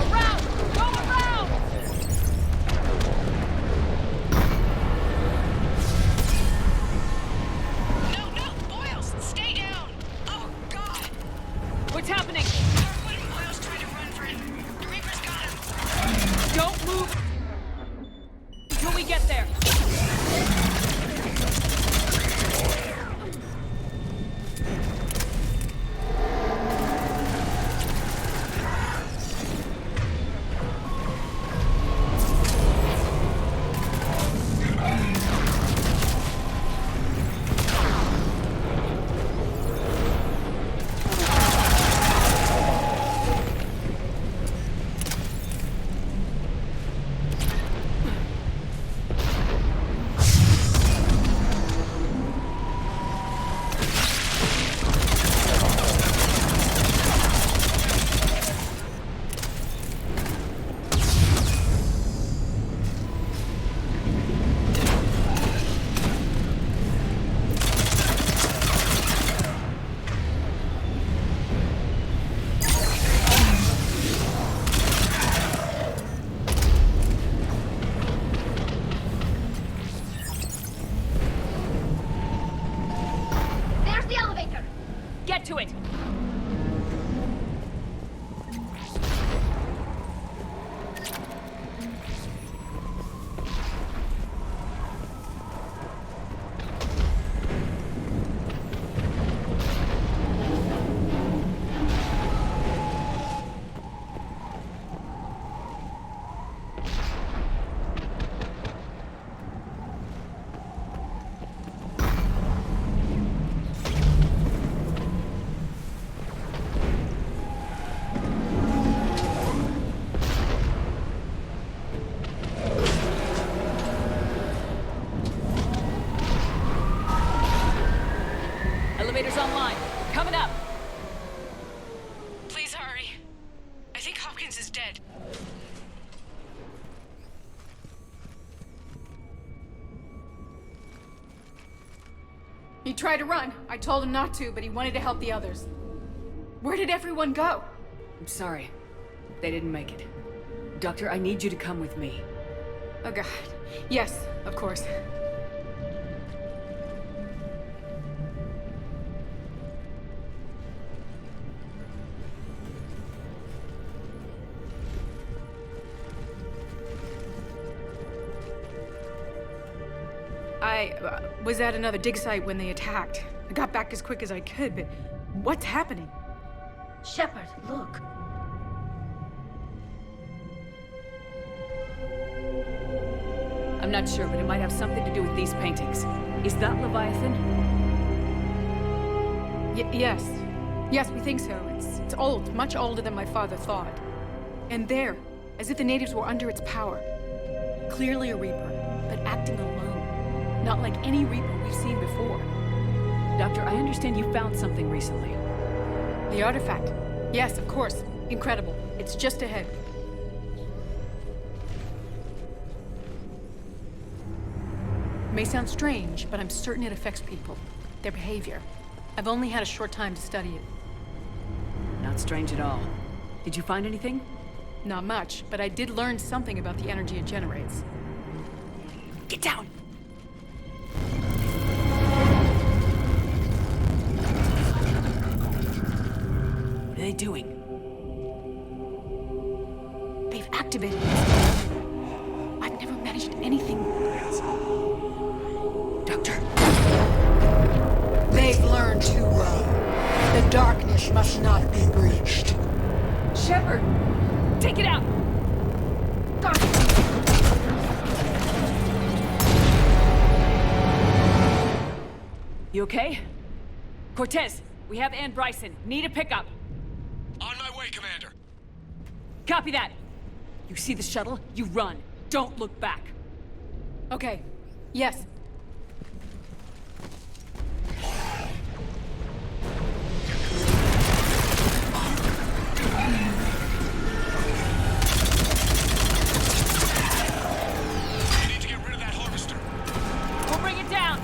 Around! Go around! No, Boyles, stay down! Oh, God! What's happening? Kirkwood and Boyles tried to run for it. The Reaper's got him. Don't move until we get there. There's the elevator. Get to it! Hawkins is dead. He tried to run. I told him not to, but he wanted to help the others. Where did everyone go? I'm sorry. They didn't make it. Doctor, I need you to come with me. Oh god. Yes, of course. I was at another dig site when they attacked. I got back as quick as I could, but what's happening? Shepard, look. I'm not sure, but it might have something to do with these paintings. Is that Leviathan? Yes. Yes, we think so. It's old, much older than my father thought. And there, as if the natives were under its power. Clearly a Reaper, but acting alone. Not like any Reaper we've seen before. Doctor, I understand you found something recently. The artifact. Yes, of course. Incredible. It's just ahead. May sound strange, but I'm certain it affects people. Their behavior. I've only had a short time to study it. Not strange at all. Did you find anything? Not much, but I did learn something about the energy it generates. Get down! What are they doing? They've activated it. I've never managed anything. Doctor. They've learned too well. The darkness must not be breached. Shepard! Take it out! You okay? Cortez, we have Ann Bryson. Need a pickup. On my way, Commander. Copy that. You see the shuttle? You run. Don't look back. Okay. Yes. You need to get rid of that harvester. We'll bring it down.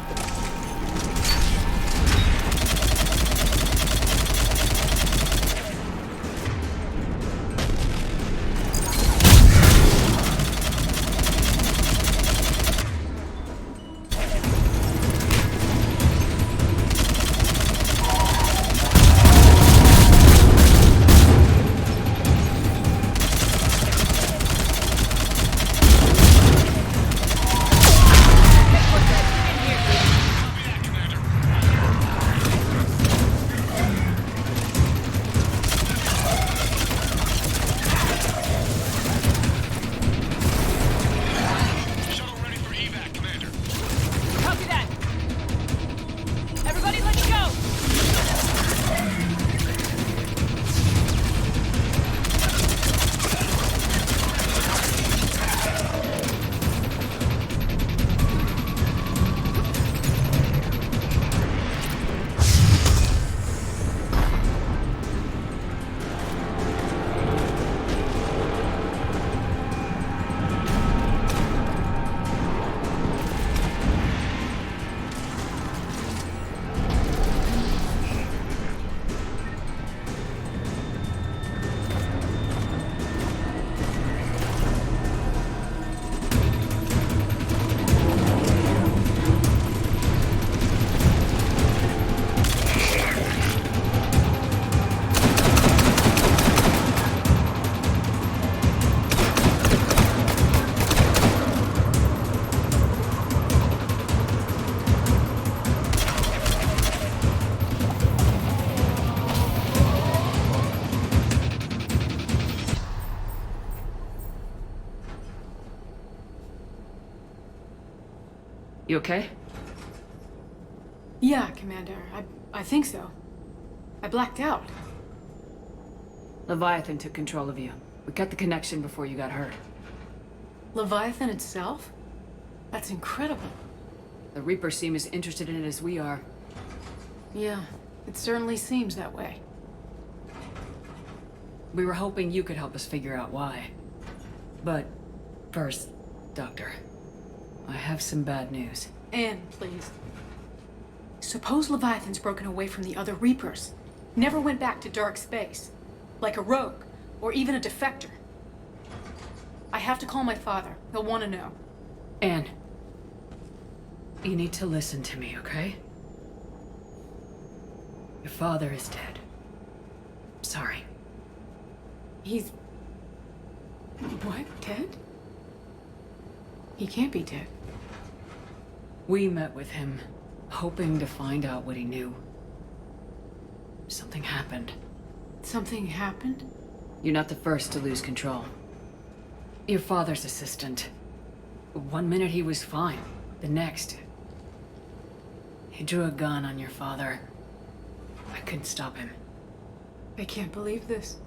You okay? Yeah, Commander. I think so. I blacked out. Leviathan took control of you. We cut the connection before you got hurt. Leviathan itself? That's incredible. The Reapers seem as interested in it as we are. Yeah, it certainly seems that way. We were hoping you could help us figure out why. But first, Doctor, I have some bad news. Anne, please. Suppose Leviathan's broken away from the other Reapers. Never went back to dark space. Like a rogue, or even a defector. I have to call my father. He'll want to know. Anne, you need to listen to me, okay? Your father is dead. Sorry. He's... What? Dead? He can't be dead. We met with him, hoping to find out what he knew. Something happened. Something happened? You're not the first to lose control. Your father's assistant. One minute he was fine. The next... he drew a gun on your father. I couldn't stop him. I can't believe this.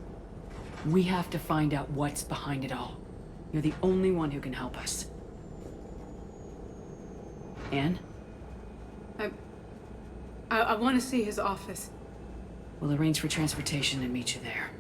We have to find out what's behind it all. You're the only one who can help us. Anne? I want to see his office. We'll arrange for transportation and meet you there.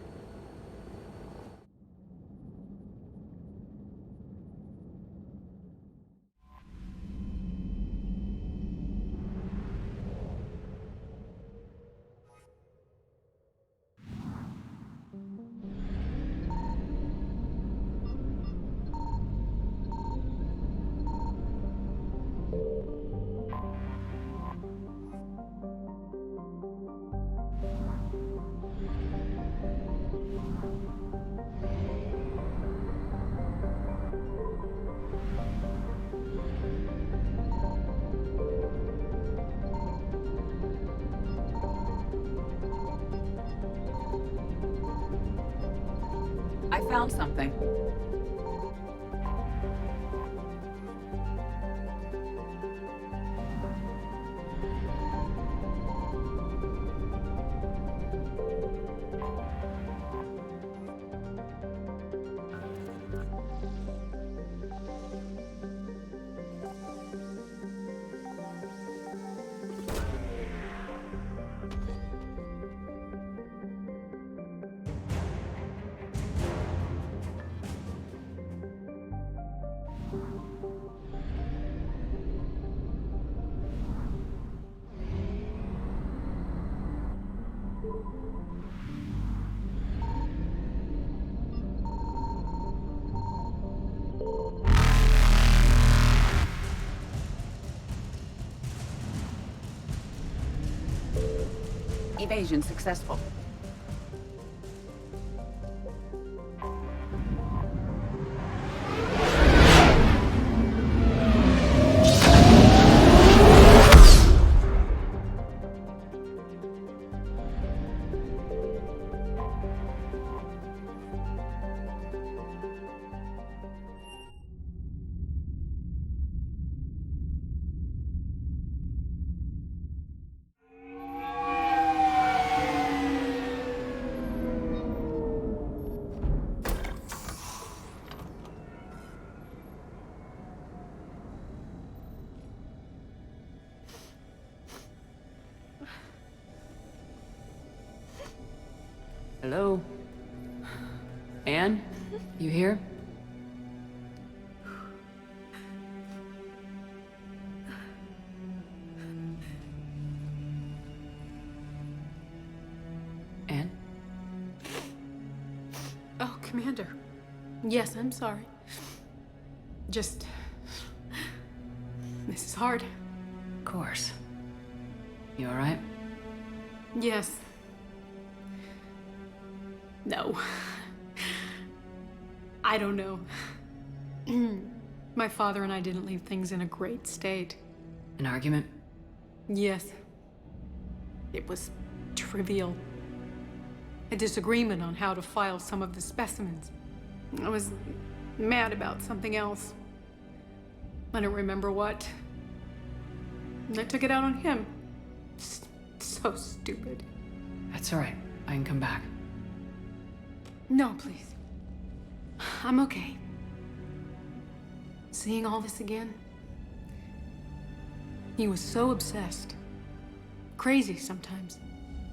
I found something. Evasion successful. Hello? Anne? You here? Anne? Oh, Commander. Yes, I'm sorry. Just... this is hard. Of course. You alright? Yes. No. I don't know. My father and I didn't leave things in a great state. An argument? Yes. It was trivial. A disagreement on how to file some of the specimens. I was mad about something else. I don't remember what. And I took it out on him. So stupid. That's alright. I can come back. No, please. I'm okay. Seeing all this again. He was so obsessed. Crazy sometimes.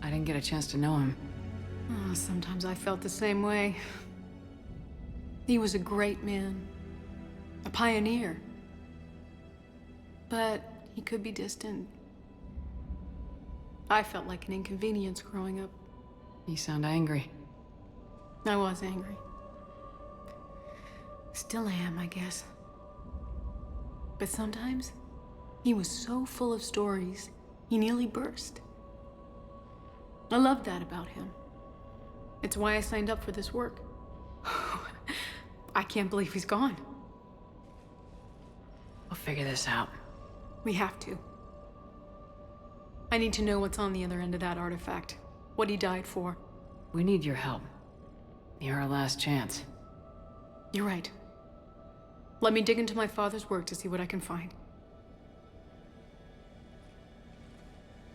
I didn't get a chance to know him. Oh, sometimes I felt the same way. He was a great man. A pioneer. But he could be distant. I felt like an inconvenience growing up. You sound angry. I was angry. Still am, I guess. But sometimes, he was so full of stories, he nearly burst. I loved that about him. It's why I signed up for this work. I can't believe he's gone. We'll figure this out. We have to. I need to know what's on the other end of that artifact. What he died for. We need your help. You're our last chance. You're right. Let me dig into my father's work to see what I can find.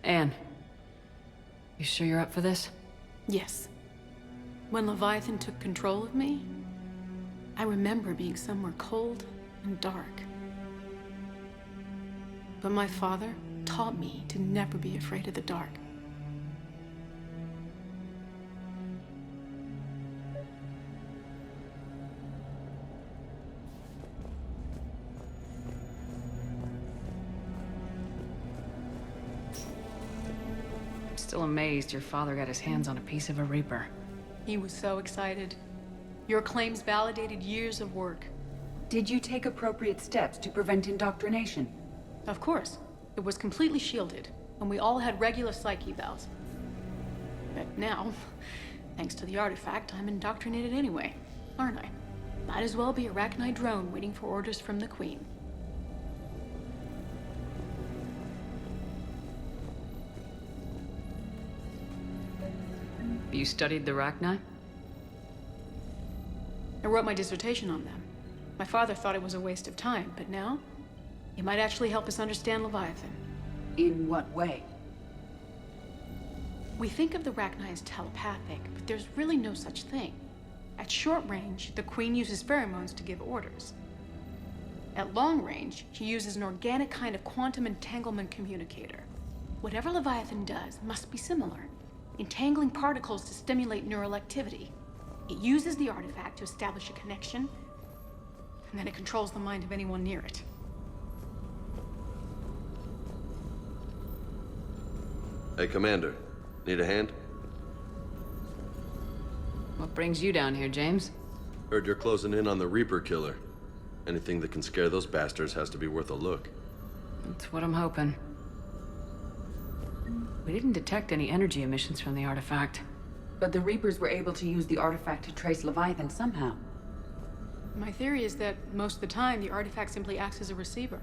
Anne, you sure you're up for this? Yes. When Leviathan took control of me, I remember being somewhere cold and dark. But my father taught me to never be afraid of the dark. I'm still amazed your father got his hands on a piece of a Reaper. He was so excited. Your claims validated years of work. Did you take appropriate steps to prevent indoctrination? Of course. It was completely shielded, and we all had regular psyche evals. But now, thanks to the artifact, I'm indoctrinated anyway, aren't I? Might as well be a Arachnite drone waiting for orders from the Queen. You studied the Arachnite? I wrote my dissertation on them. My father thought it was a waste of time, but now, it might actually help us understand Leviathan. In what way? We think of the Arachnite as telepathic, but there's really no such thing. At short range, the Queen uses pheromones to give orders. At long range, she uses an organic kind of quantum entanglement communicator. Whatever Leviathan does must be similar, entangling particles to stimulate neural activity. It uses the artifact to establish a connection, and then it controls the mind of anyone near it. Hey, Commander. Need a hand? What brings you down here, James? Heard you're closing in on the Reaper killer. Anything that can scare those bastards has to be worth a look. That's what I'm hoping. We didn't detect any energy emissions from the artifact. But the Reapers were able to use the artifact to trace Leviathan somehow. My theory is that most of the time, the artifact simply acts as a receiver.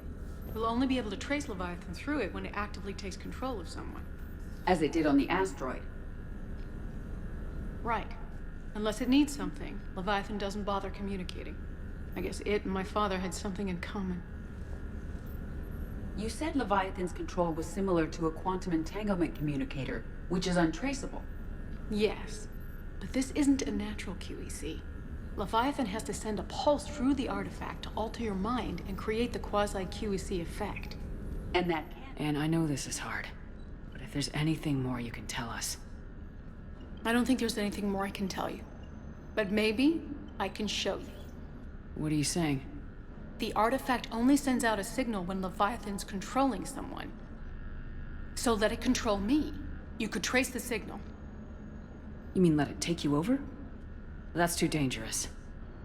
We'll only be able to trace Leviathan through it when it actively takes control of someone. As it did on the asteroid. Right. Unless it needs something, Leviathan doesn't bother communicating. I guess it and my father had something in common. You said Leviathan's control was similar to a quantum entanglement communicator, which is untraceable. Yes, but this isn't a natural QEC. Leviathan has to send a pulse through the artifact to alter your mind and create the quasi-QEC effect. And that can... And I know this is hard, but if there's anything more you can tell us. I don't think there's anything more I can tell you. But maybe I can show you. What are you saying? The artifact only sends out a signal when Leviathan's controlling someone. So let it control me. You could trace the signal. You mean let it take you over? That's too dangerous.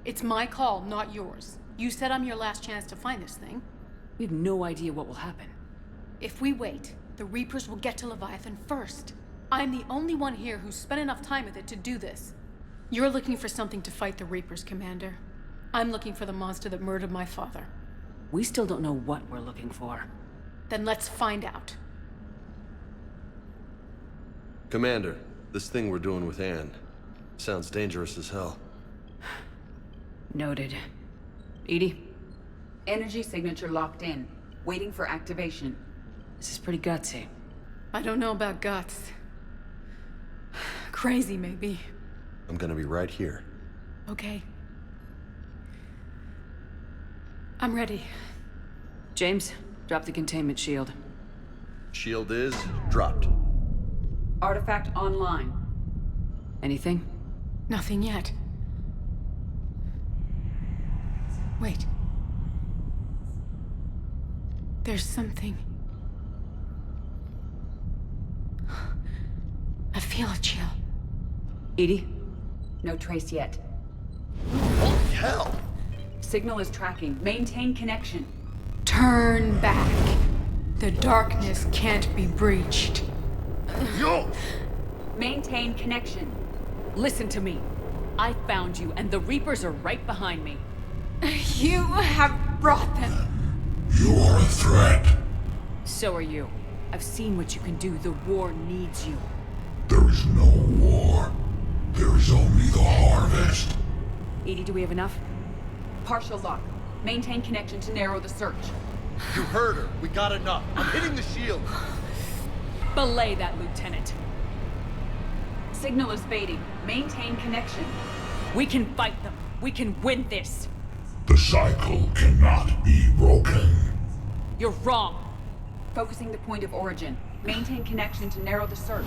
It's my call, not yours. You said I'm your last chance to find this thing. We have no idea what will happen. If we wait, the Reapers will get to Leviathan first. I'm the only one here who's spent enough time with it to do this. You're looking for something to fight the Reapers, Commander. I'm looking for the monster that murdered my father. We still don't know what we're looking for. Then let's find out. Commander, this thing we're doing with Anne sounds dangerous as hell. Noted. Edie? Energy signature locked in, waiting for activation. This is pretty gutsy. I don't know about guts. Crazy, maybe. I'm gonna be right here. Okay. I'm ready. James, drop the containment shield. Shield is dropped. Artifact online. Anything? Nothing yet. Wait. There's something. I feel a chill. Edie? No trace yet. Holy hell! Signal is tracking. Maintain connection. Turn back. The darkness can't be breached. Yo! Maintain connection. Listen to me. I found you, and the Reapers are right behind me. You have brought them. You are a threat. So are you. I've seen what you can do. The war needs you. There is no war. There is only the harvest. Edie, do we have enough? Partial lock. Maintain connection to narrow the search. You heard her. We got enough. I'm hitting the shield. Belay that, Lieutenant. Signal is fading. Maintain connection. We can fight them. We can win this. The cycle cannot be broken. You're wrong. Focusing the point of origin. Maintain connection to narrow the search.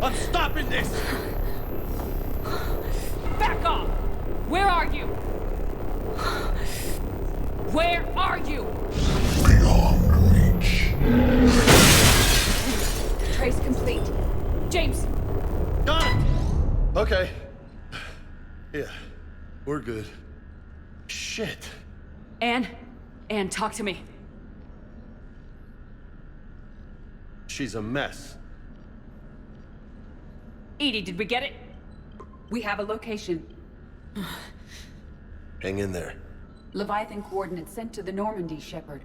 I'm stopping this! Back off! Where are you? Where are you? Beyond reach. Trace complete. James! Got it! Okay. Yeah, we're good. Shit. Anne, talk to me. She's a mess. Edie, did we get it? We have a location. Hang in there. Leviathan coordinates sent to the Normandy, Shepard.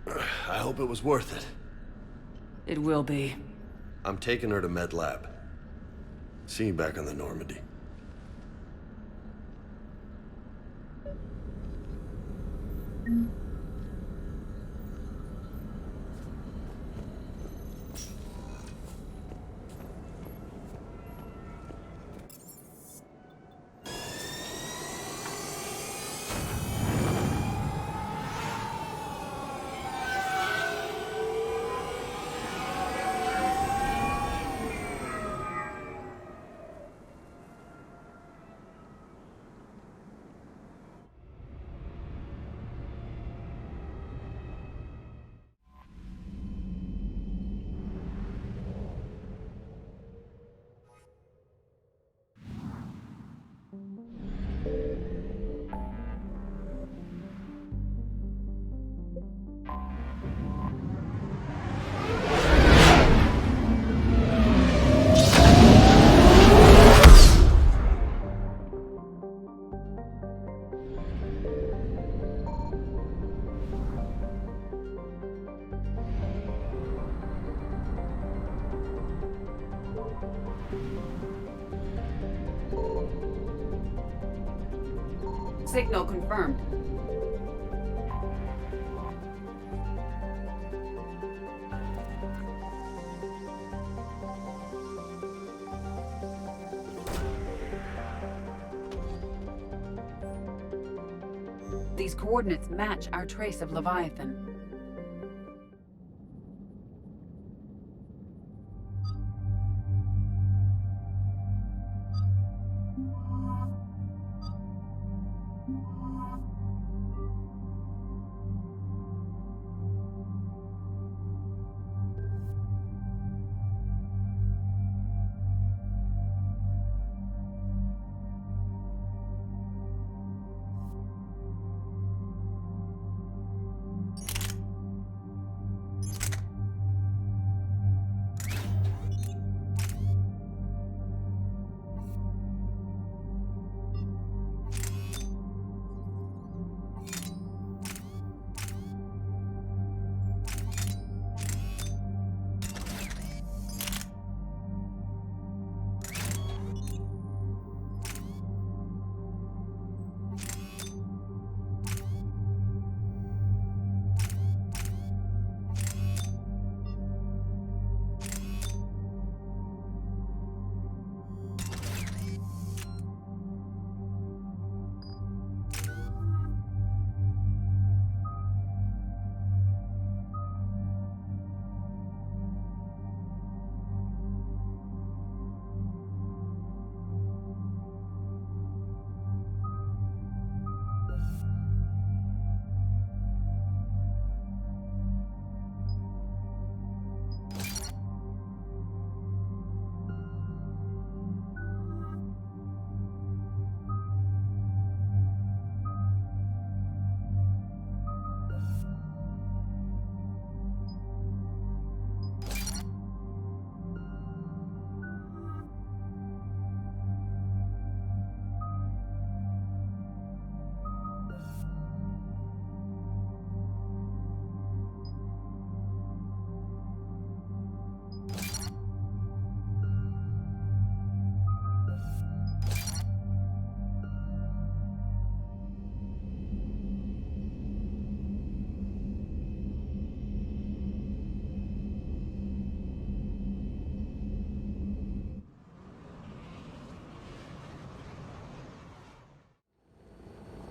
I hope it was worth it. It will be. I'm taking her to Med Lab. See you back on the Normandy. Signal confirmed. These coordinates match our trace of Leviathan.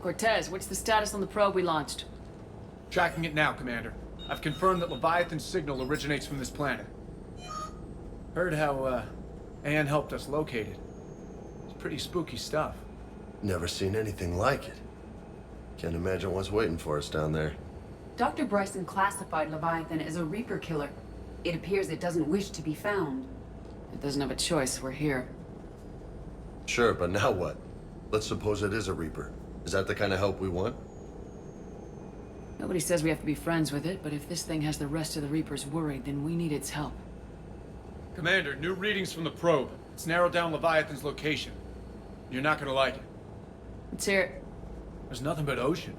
Cortez, what's the status on the probe we launched? Tracking it now, Commander. I've confirmed that Leviathan's signal originates from this planet. Heard how, Anne helped us locate it. It's pretty spooky stuff. Never seen anything like it. Can't imagine what's waiting for us down there. Dr. Bryson classified Leviathan as a Reaper killer. It appears it doesn't wish to be found. It doesn't have a choice, we're here. Sure, but now what? Let's suppose it is a Reaper. Is that the kind of help we want? Nobody says we have to be friends with it, but if this thing has the rest of the Reapers worried, then we need its help. Commander, new readings from the probe. It's narrowed down Leviathan's location. You're not gonna like it. Let's hear it. There's nothing but ocean.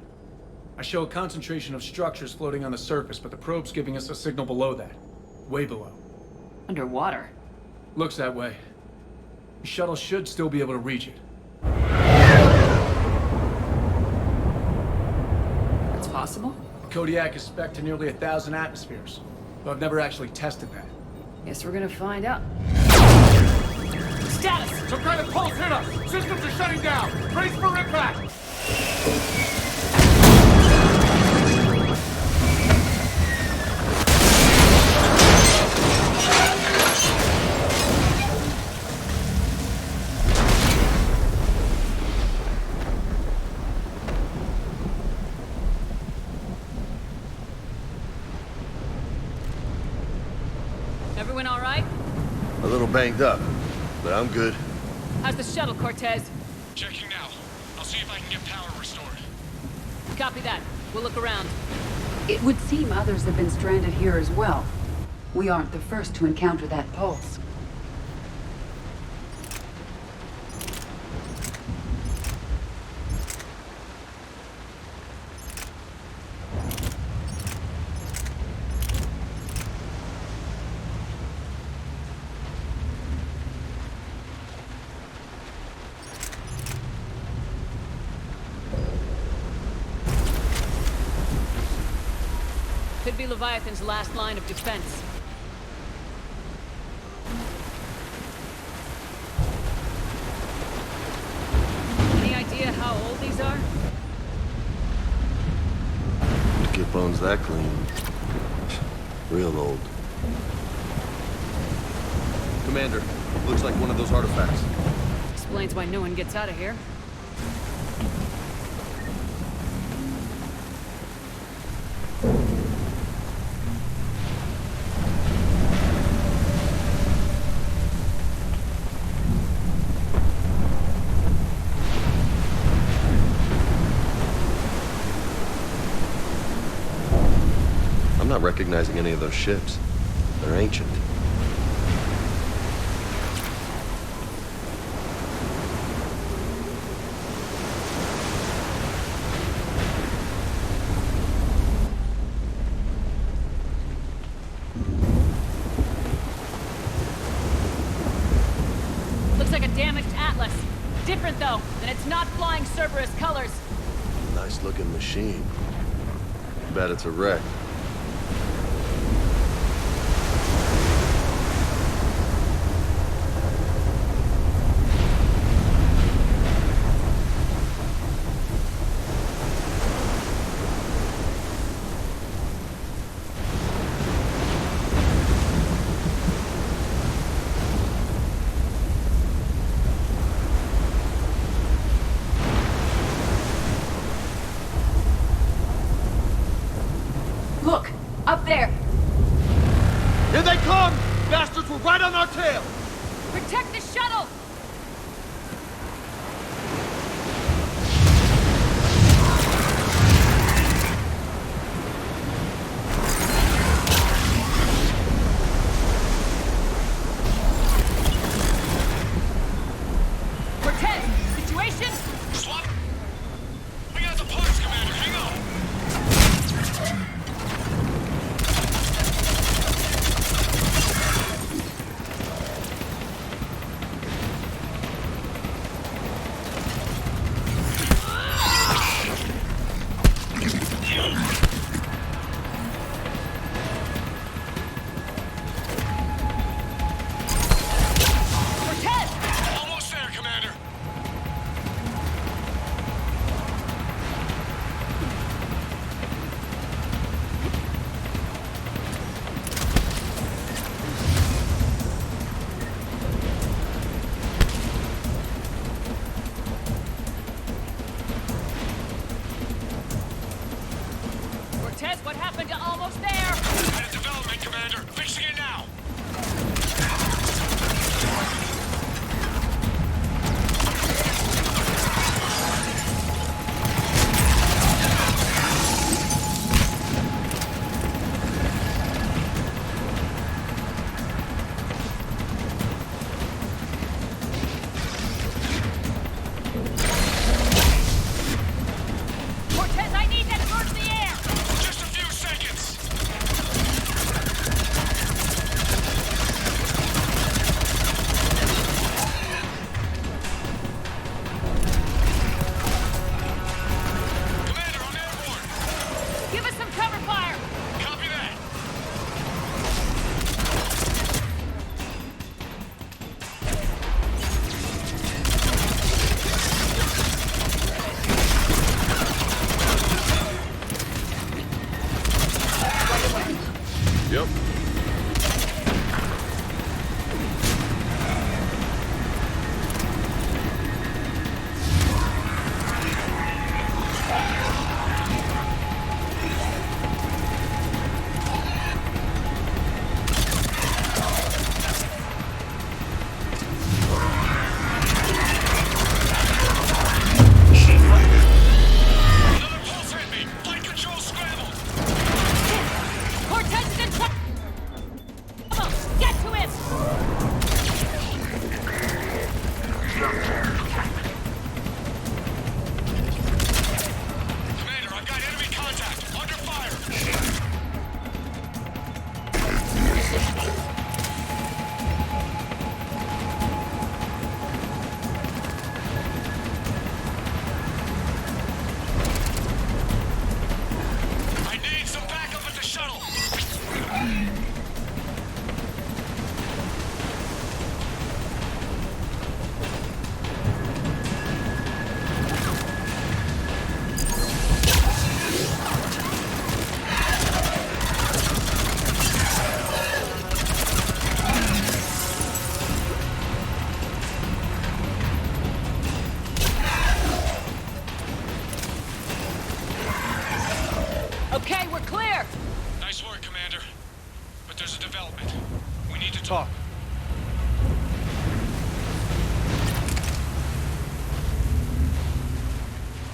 I show a concentration of structures floating on the surface, but the probe's giving us a signal below that. Way below. Underwater? Looks that way. The shuttle should still be able to reach it. That's possible? Kodiak is spec'd to nearly 1,000 atmospheres, but I've never actually tested that. Guess we're gonna find out. Status! Some kind of pulse hit us! Systems are shutting down! Brace for impact! Everyone all right? A little banged up, but I'm good. How's the shuttle, Cortez? Checking now. I'll see if I can get power restored. Copy that. We'll look around. It would seem others have been stranded here as well. We aren't the first to encounter that pulse. Could be Leviathan's last line of defense. Any idea how old these are? To get bones that clean. Real old. Commander, looks like one of those artifacts. Explains why no one gets out of here. I'm not recognizing any of those ships. They're ancient. Looks like a damaged Atlas. Different though, and it's not flying Cerberus colors. Nice looking machine. Bet it's a wreck. Look! Up there! Here they come! Bastards were right on our tail! Protect the shuttle! Cortez, situation? Swap! We got the parts, Commander. Hang on! Cortez! Almost there, Commander.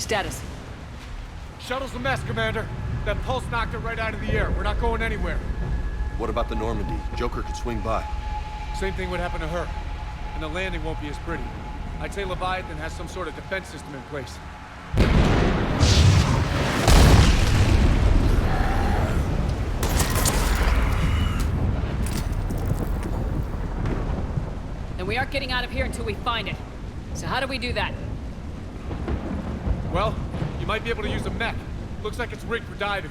Status? Shuttle's a mess, Commander. That pulse knocked it right out of the air. We're not going anywhere. What about the Normandy? Joker could swing by. Same thing would happen to her. And the landing won't be as pretty. I'd say Leviathan has some sort of defense system in place. Then we aren't getting out of here until we find it. So how do we do that? Well, you might be able to use a mech. Looks like it's rigged for diving.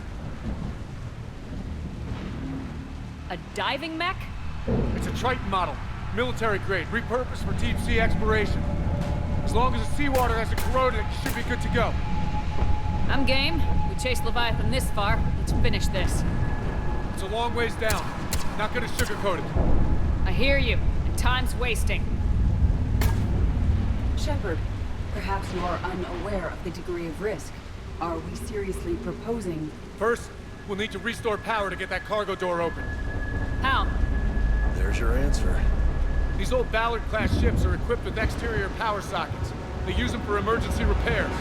A diving mech? It's a Triton model. Military grade, repurposed for deep sea exploration. As long as the seawater hasn't corroded, you should be good to go. I'm game. We chased Leviathan this far. Let's finish this. It's a long ways down. Not gonna sugarcoat it. I hear you. And time's wasting. Shepard, perhaps you are unaware of the degree of risk. Are we seriously proposing... First, we'll need to restore power to get that cargo door open. How? There's your answer. These old Ballard-class ships are equipped with exterior power sockets. They use them for emergency repairs.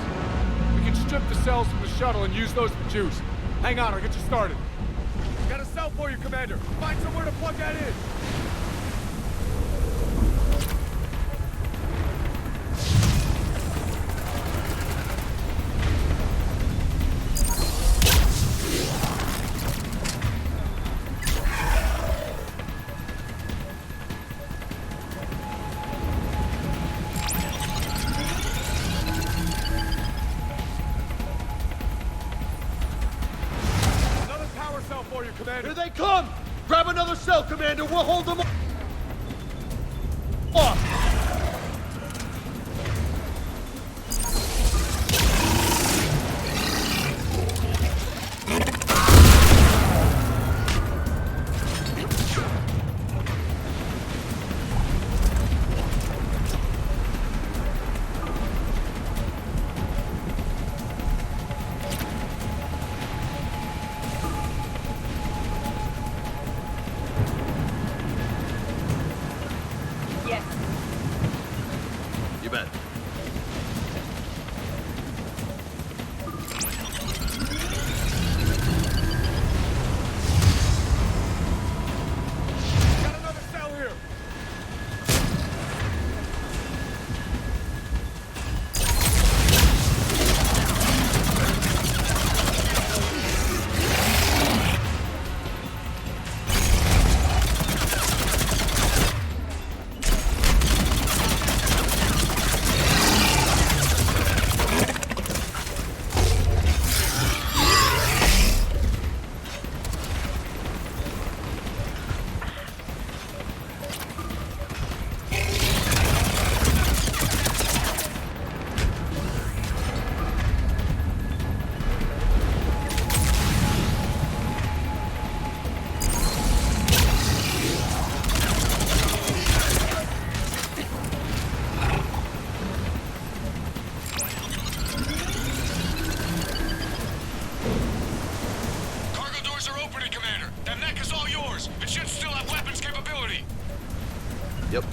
We can strip the cells from the shuttle and use those for juice. Hang on, I'll get you started. Got a cell for you, Commander. Find somewhere to plug that in. Here they come! Grab another cell, Commander! We'll hold them off! You bet. Got another cell here. Yep.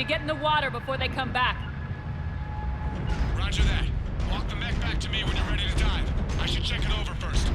Get in the water before they come back. Roger that. Walk the mech back to me when you're ready to dive. I should check it over first.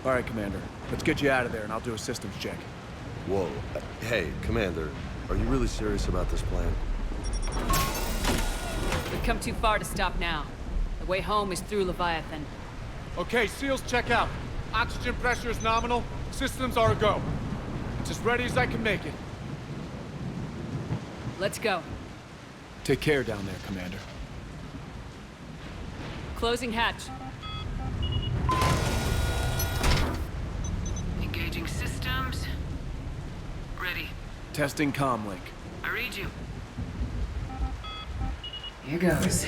All right, Commander. Let's get you out of there, and I'll do a systems check. Whoa. Hey, Commander, are you really serious about this plan? We've come too far to stop now. The way home is through Leviathan. Okay, SEALs check out. Oxygen pressure is nominal. Systems are a go. It's as ready as I can make it. Let's go. Take care down there, Commander. Closing hatch. Engaging systems. Ready. Testing comlink. I read you. Here goes.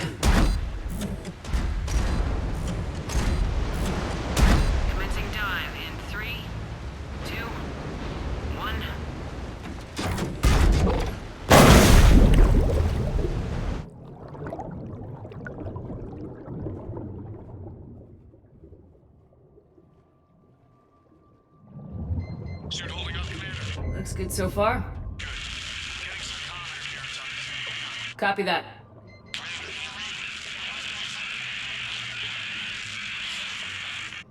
Commencing dive in 3, 2, 1. Suit holding up, Commander. Looks good so far. Good. Getting some combat here. It's on. Copy that.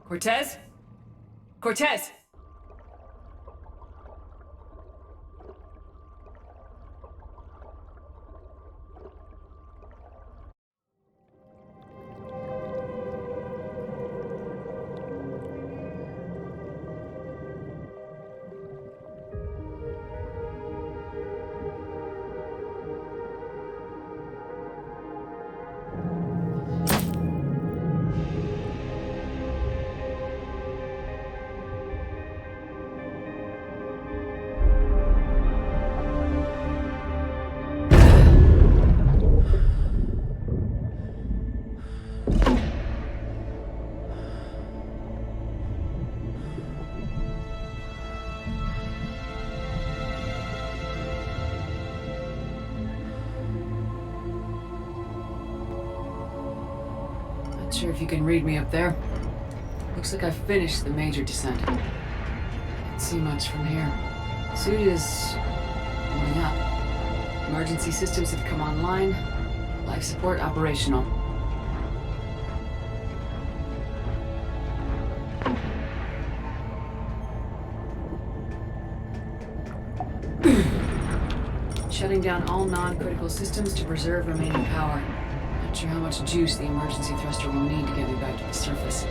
Cortez? Cortez! Not sure if you can read me up there. Looks like I've finished the major descent. Can't see much from here. Suit is warming up. Emergency systems have come online. Life support operational. Shutting down all non-critical systems to preserve remaining power. Not sure how much juice the emergency thruster will need to get me back to the surface.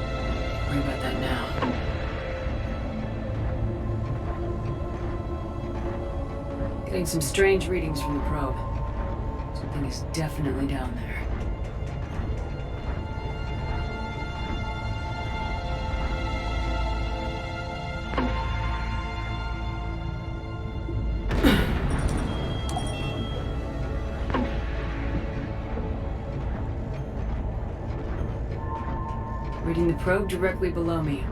Worry about that now. Getting some strange readings from the probe. Something is definitely down there. Reading the probe directly below me.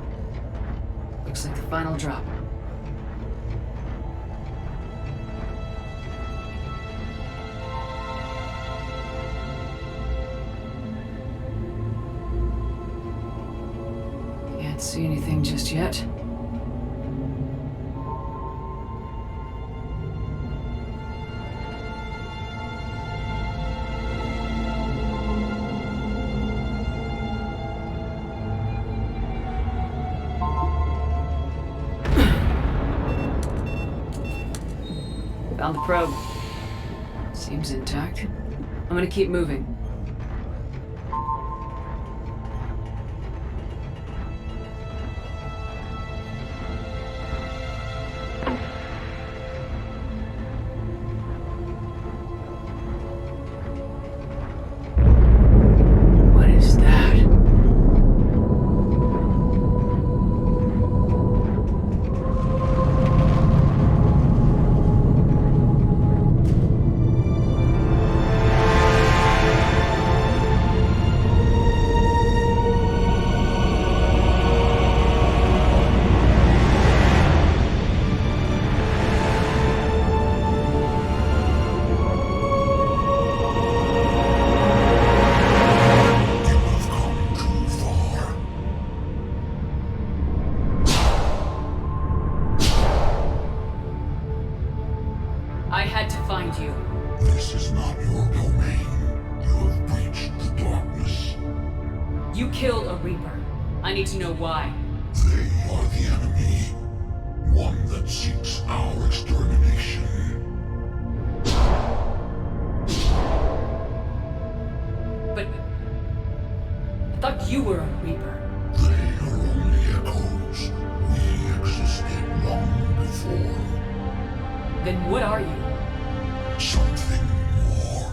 Looks like the final drop. Can't see anything just yet. Found the probe. Seems intact. I'm gonna keep moving. What is that? I had to find you. This is not your domain. You have breached the darkness. You killed a Reaper. I need to know why. They are the enemy. One that seeks our extermination. But I thought you were a Reaper. They are only echoes. We existed long before. Then what are you? Something more.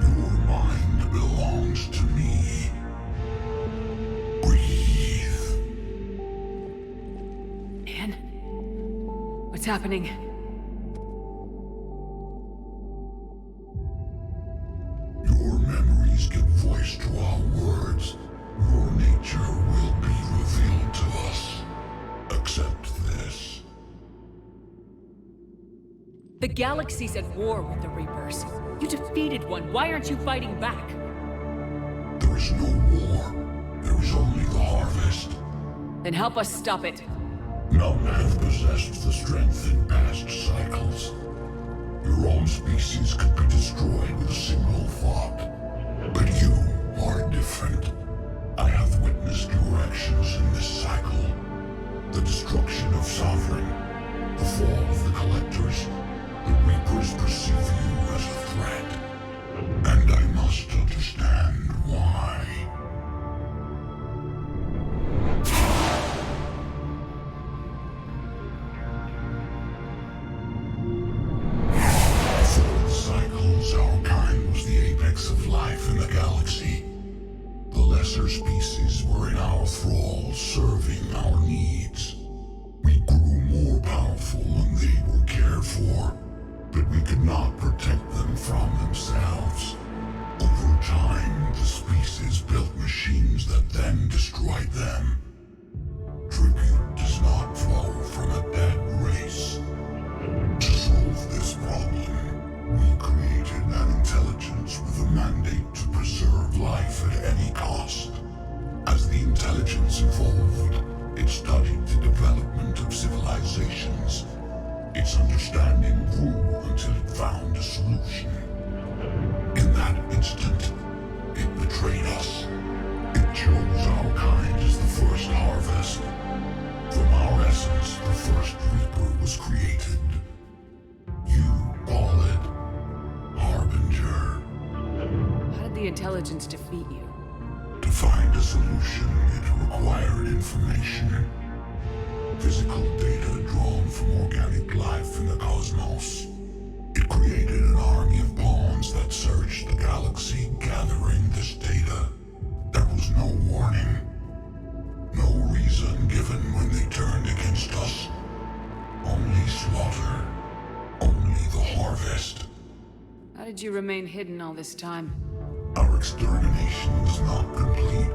Your mind belongs to me. Breathe. Anne? What's happening? Your memories give voice to our words. Your nature will be revealed to us. Accept this. The galaxy's at war with the Reapers. You defeated one. Why aren't you fighting back? There is no war. There is only the harvest. Then help us stop it. None have possessed the strength in past cycles. Your own species could be destroyed with a single thought. But you are different. I have witnessed your actions in this cycle. The destruction of Sovereign, the fall of the Collectors. The Reapers perceive you as a threat. And I must understand why. For the cycles, our kind was the apex of life in the galaxy. The lesser species were in our thrall, serving our needs. We grew more powerful and they were cared for, but we could not protect them from themselves. Over time, the species built machines that then destroyed them. Tribute does not flow from a dead race. To solve this problem, we created an intelligence with a mandate to preserve life at any cost. As the intelligence evolved, it studied the development of civilizations. Its understanding grew until it found a solution. In that instant, it betrayed us. It chose our kind as the first harvest. From our essence, the first Reaper was created. You call it Harbinger. How did the intelligence defeat you? To find a solution, it required information. Physical data drawn from organic life in the cosmos. It created an army of pawns that searched the galaxy, gathering this data. There was no warning. No reason given when they turned against us. Only slaughter. Only the harvest. How did you remain hidden all this time? Our extermination was not complete.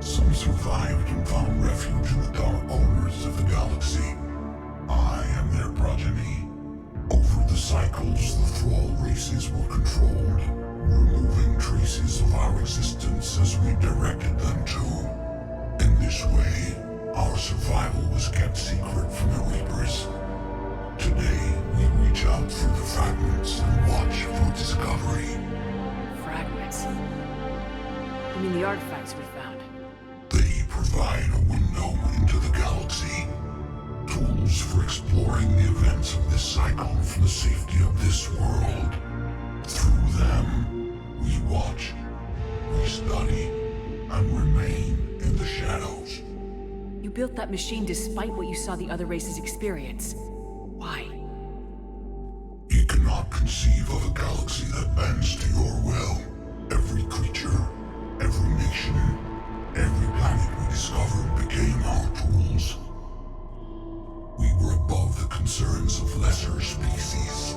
Some survived and found refuge in the dark corners of the galaxy. I am their progeny. Over the cycles, the thrall races were controlled, removing traces of our existence as we directed them to. In this way, our survival was kept secret from the Reapers. Today, we reach out through the fragments and watch for discovery. Fragments? You mean the artifacts we found? They provide a window into the galaxy. Tools for exploring the events of this cycle from the safety of this world. Through them, we watch, we study, and remain in the shadows. You built that machine despite what you saw the other races experience. Why? You cannot conceive of a galaxy that bends to your will. Every creature, every nation, every planet we discovered became our tools. We were above the concerns of lesser species.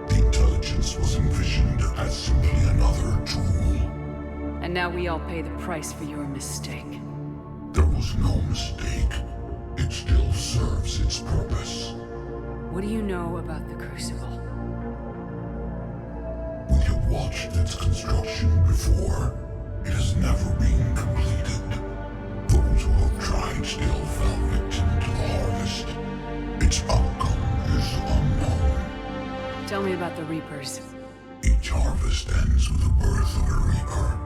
The intelligence was envisioned as simply another tool. And now we all pay the price for your mistake. There was no mistake. It still serves its purpose. What do you know about the Crucible? We have watched its construction before. It has never been completed. Those who have tried still fell victim to the harvest. Its outcome is unknown. Tell me about the Reapers. Each harvest ends with the birth of a Reaper,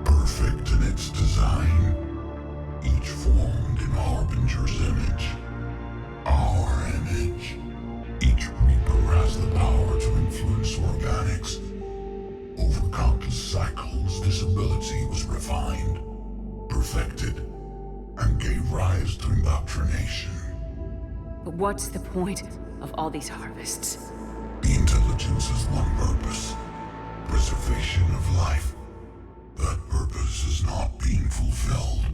perfect in its design, each formed in Harbinger's image, our image. Each Reaper has the power to influence organics. Over countless cycles, this ability was refined, perfected, and gave rise to indoctrination. But what's the point of all these harvests? The intelligence has one purpose: preservation of life. That purpose is not being fulfilled.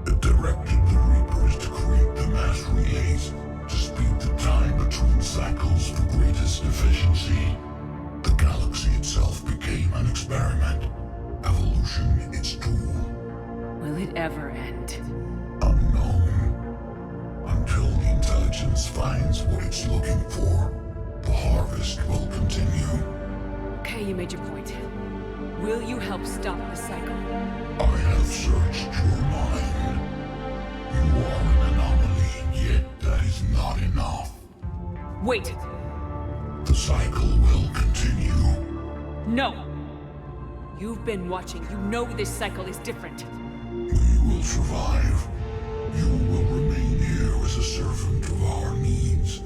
It directed the Reapers to create the mass relays to speed the time between cycles for greatest efficiency. The galaxy itself became an experiment. Evolution its tool. Will it ever end? Unknown. Until the intelligence finds what it's looking for, the harvest will continue. Okay, you made your point. Will you help stop the cycle? I have searched your mind. You are an anomaly, yet that is not enough. Wait! The cycle will continue. No! You've been watching. You know this cycle is different. We will survive. You will remain here as a servant of our needs.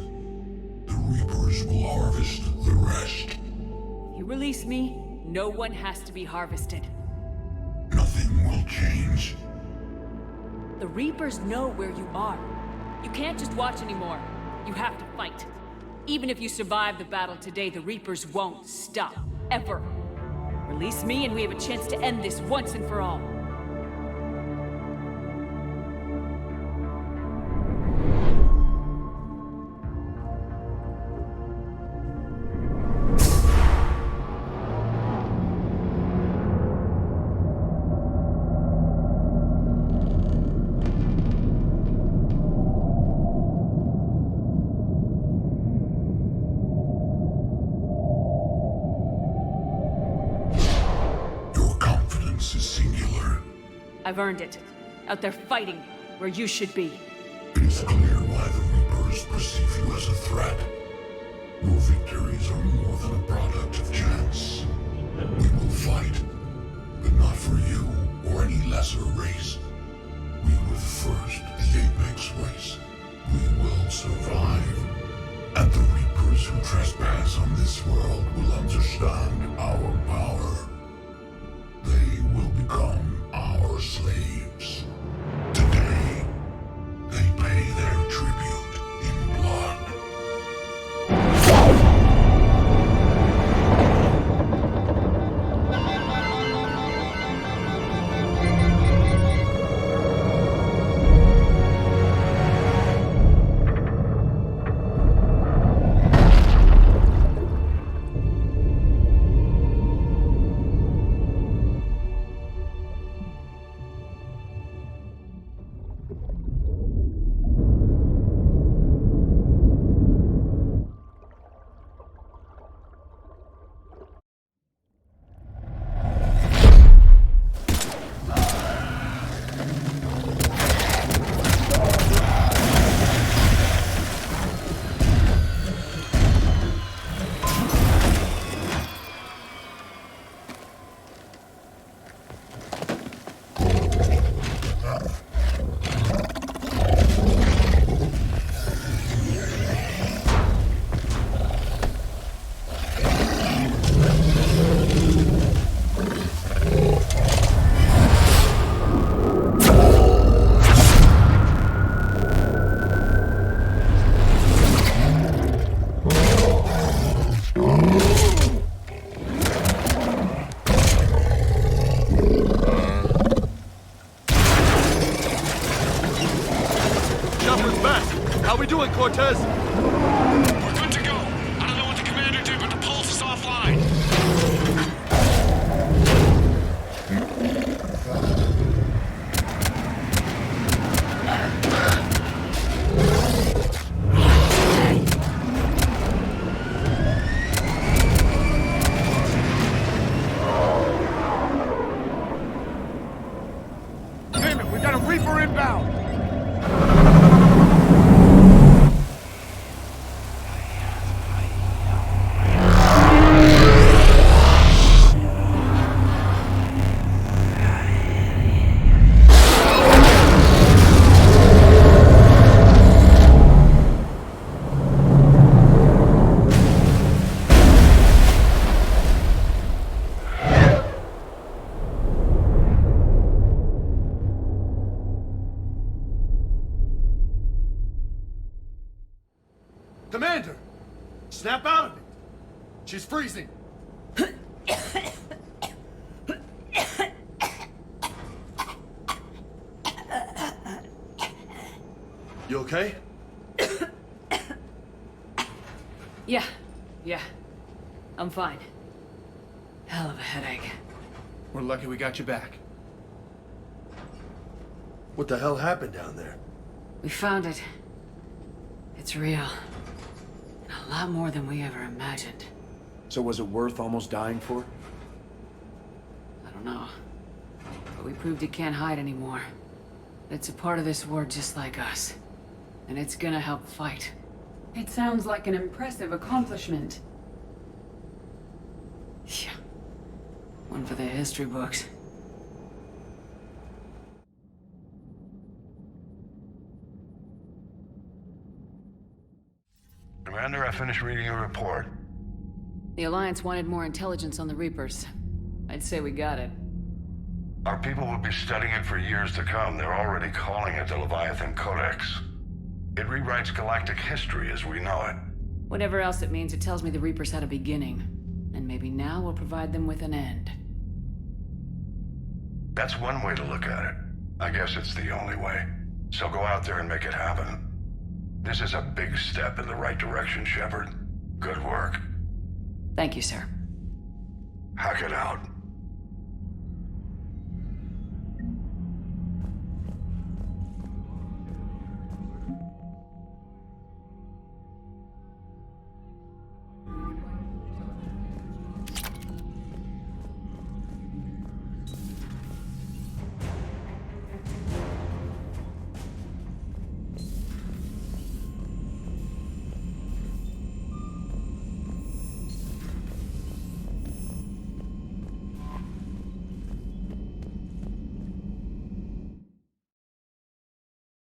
The Reapers will harvest the rest. You release me, no one has to be harvested. Nothing will change. The Reapers know where you are. You can't just watch anymore. You have to fight. Even if you survive the battle today, the Reapers won't stop. Ever. Release me and we have a chance to end this once and for all. I've earned it. Out there fighting, where you should be. It is clear why the Reapers perceive you as a threat. Your victories are more than a product of chance. We will fight, but not for you or any lesser race. We were the first, the Apex race. We will survive. And the Reapers who trespass on this world will understand our power. They will become our slaves. Today, they pay their tribute in blood. She's freezing! You okay? Yeah. I'm fine. Hell of a headache. We're lucky we got you back. What the hell happened down there? We found it. It's real. And a lot more than we ever imagined. So was it worth almost dying for? I don't know. But we proved it can't hide anymore. It's a part of this war just like us. And it's gonna help fight. It sounds like an impressive accomplishment. Yeah. One for the history books. Commander, I finished reading your report. The Alliance wanted more intelligence on the Reapers. I'd say we got it. Our people will be studying it for years to come. They're already calling it the Leviathan Codex. It rewrites galactic history as we know it. Whatever else it means, it tells me the Reapers had a beginning. And maybe now we'll provide them with an end. That's one way to look at it. I guess it's the only way. So go out there and make it happen. This is a big step in the right direction, Shepard. Good work. Thank you, sir. Hack it out.